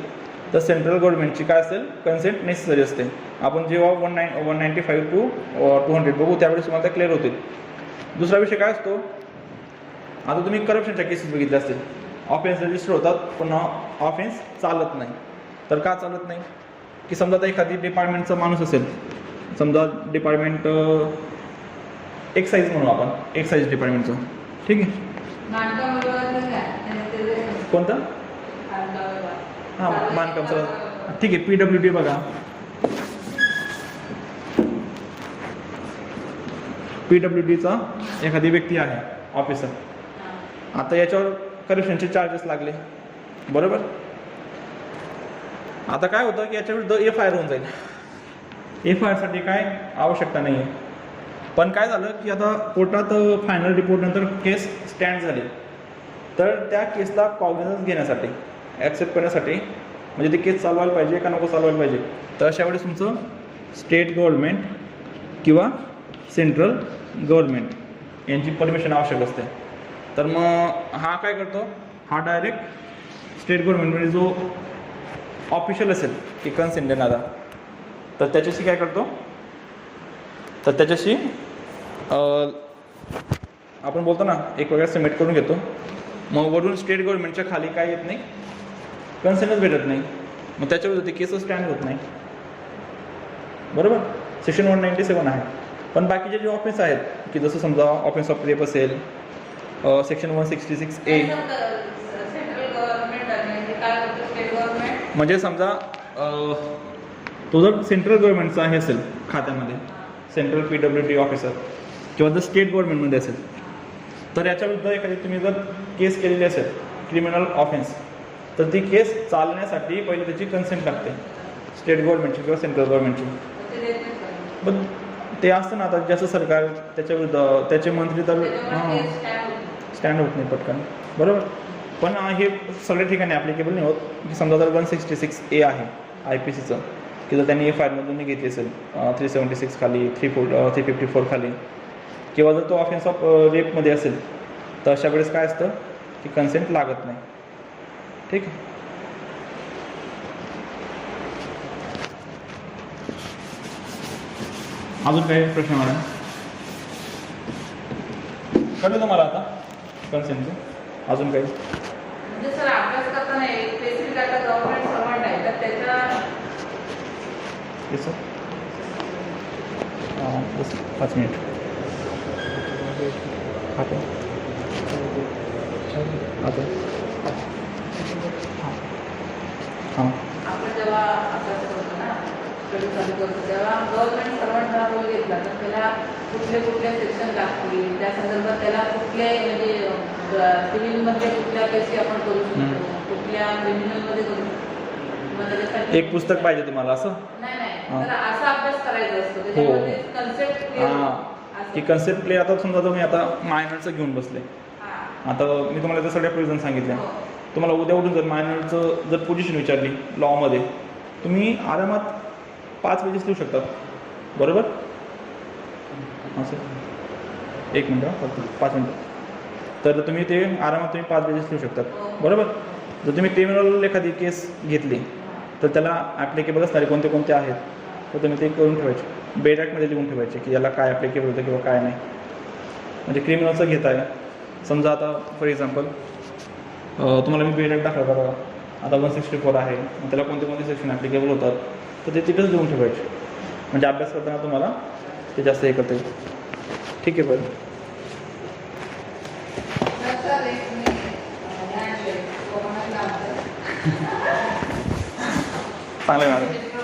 तर सेंट्रल गव्हर्नमेंटची काय असेल, कन्सेंट नेसेसरी असते. आपण जेव्हा 195 to 200 बघू त्यावेळेस तुम्हाला क्लिअर होतील. दुसरा विषय काय असतो, आता तुम्ही करप्शनच्या केसेस बघितल्या असतील, ऑफेन्स रजिस्टर होतात पण ऑफेन्स चालत नाही. तर का चालत नाही की समजा आता एखादी डिपार्टमेंटचा माणूस असेल, समजा डिपार्टमेंट एक्साईज म्हणू आपण, एक्साईज डिपार्टमेंटचं. ठीक आहे. कोणतं? हां बांधकामचं. ठीक आहे. PWD बघा, PWDचा एखादी व्यक्ती आहे ऑफिसर, आता याच्यावर करप्शनचे चार्जेस लागले बरोबर. आता काय होतं की याच्याविरुद्ध FIR होऊन जाईल. FIRसाठी काय आवश्यकता नाही आहे, पण काय झालं की आता कोर्टात फायनल रिपोर्ट नंतर केस स्टँड झाली, तर त्या केसला कॉग्निझन्स घेण्यासाठी, ॲक्सेप्ट करण्यासाठी, म्हणजे ते केस चालवायला पाहिजे का नको चालवायला पाहिजे, तर अशा वेळेस तुमचं स्टेट गव्हर्नमेंट किंवा सेंट्रल गव्हर्नमेंट यांची परमिशन आवश्यक असते. तर मग हा काय करतो, हा डायरेक्ट स्टेट गव्हर्नमेंटमध्ये जो ऑफिशियल असेल की कन्सेंट देणारा, तर त्याच्याशी काय करतो, तर त्याच्याशी आपण बोलतो ना एक वेगळा सबमिट करून घेतो. मग वरून स्टेट गव्हर्नमेंटच्या खाली काय येत नाही, कन्सेंटच भेटत नाही. मग त्याच्यावर ते केसच स्टँड होत नाही. बरोबर, सेक्शन 197 आहे. पण बाकीचे जे ऑफिस आहेत की जसं समजा ऑफिस ऑफ रेप असेल, सेक्शन 166A, म्हणजे समजा तो जर सेंट्रल गव्हर्नमेंटचा आहे असेल खात्यामध्ये, सेंट्रल PWD ऑफिसर किंवा जर स्टेट गव्हर्नमेंटमध्ये असेल, तर याच्याविरुद्ध एखादी तुम्ही जर केस केलेली असेल क्रिमिनल ऑफेन्स, तर ती केस चालण्यासाठी पहिले त्याची कन्सेंट लागते स्टेट गव्हर्नमेंटची किंवा सेंट्रल गव्हर्नमेंटची. पण ते असतं ना आता जसं सरकार त्याच्याविरुद्ध त्याचे मंत्री तर स्टँड होत नाही पटकन. बरोबर, पण हे सगळ्या ठिकाणी ॲप्लिकेबल नाही होत. की समजा जर 166A आहे IPCचं, की जर त्यांनी फाईलमधून घेतली असेल 376 खाली, 354 खाली, किंवा जर तो ऑफेन्स ऑफ रेपमध्ये असेल, तर अशा वेळेस काय असतं की कन्सेंट लागत नाही. ठीक आहे. अजून काही प्रश्न मॅडम? कळलं तुम्हाला आता कन्सेंटचं? अजून काही? म्हणजे सर अभ्यास करताना एक स्पेसिफिक आता गव्हर्नमेंट सर्वंट आहे तर त्याचा सर 5 मिनिट आता हां आपण जेव्हा अभ्यास करतो ना, स्टडी चालू करतो, तेव्हा गव्हर्नमेंट सर्वंटचा रोल घेतला तर त्याला कुठले सेक्शन लागतील, त्या संदर्भात त्याला कुठले म्हणजे सिव्हिलमध्ये कुठल्या केसी आपण करू शकतो, कुठल्या क्रिमिनलमध्ये करू शकतो. एक पुस्तक पाहिजे तुम्हाला असं? नाही तर असा अभ्यास करायचा असतो त्याच्यामध्ये कन्सेप्ट की कन्सेप्ट क्लिअर. आता समजा तुम्ही आता मायनरचं घेऊन बसले, आता मी तुम्हाला त्या सगळ्या प्रोविजन सांगितल्या. तुम्हाला उद्या उठून जर मायनरचं जर पोझिशन विचारली लॉमध्ये, तुम्ही आरामात 5 पेजेस लिहू शकतात. बरोबर, असं 1 मिनटं फक्त 5 मिनटं. तर तुम्ही ते आरामात तुम्ही 5 पेजेस लिहू शकतात. बरोबर, जर तुम्ही क्रिमिनल एखादी केस घेतली तर त्याला ॲप्लिकेबल असणारे कोणते कोणते आहेत, तर तुम्ही ते करून ठेवायचे. बेड ॲक्टमध्ये लिहून ठेवायचे की याला काय ॲप्लिकेबल होतं किंवा काय नाही. म्हणजे क्रिमिनलचं घेत आहे समजा, आता फॉर एक्झाम्पल तुम्हाला मी बेड ॲक्ट दाखला बघा, आता 164 आहे, मग त्याला कोणते कोणते सेक्शन ॲप्लिकेबल होतात, तर ते तिथेच लिहून ठेवायचे. म्हणजे अभ्यास करताना तुम्हाला ते जास्त हे करता येईल. ठीक आहे. बरं, चांगलं आहे मॅडम.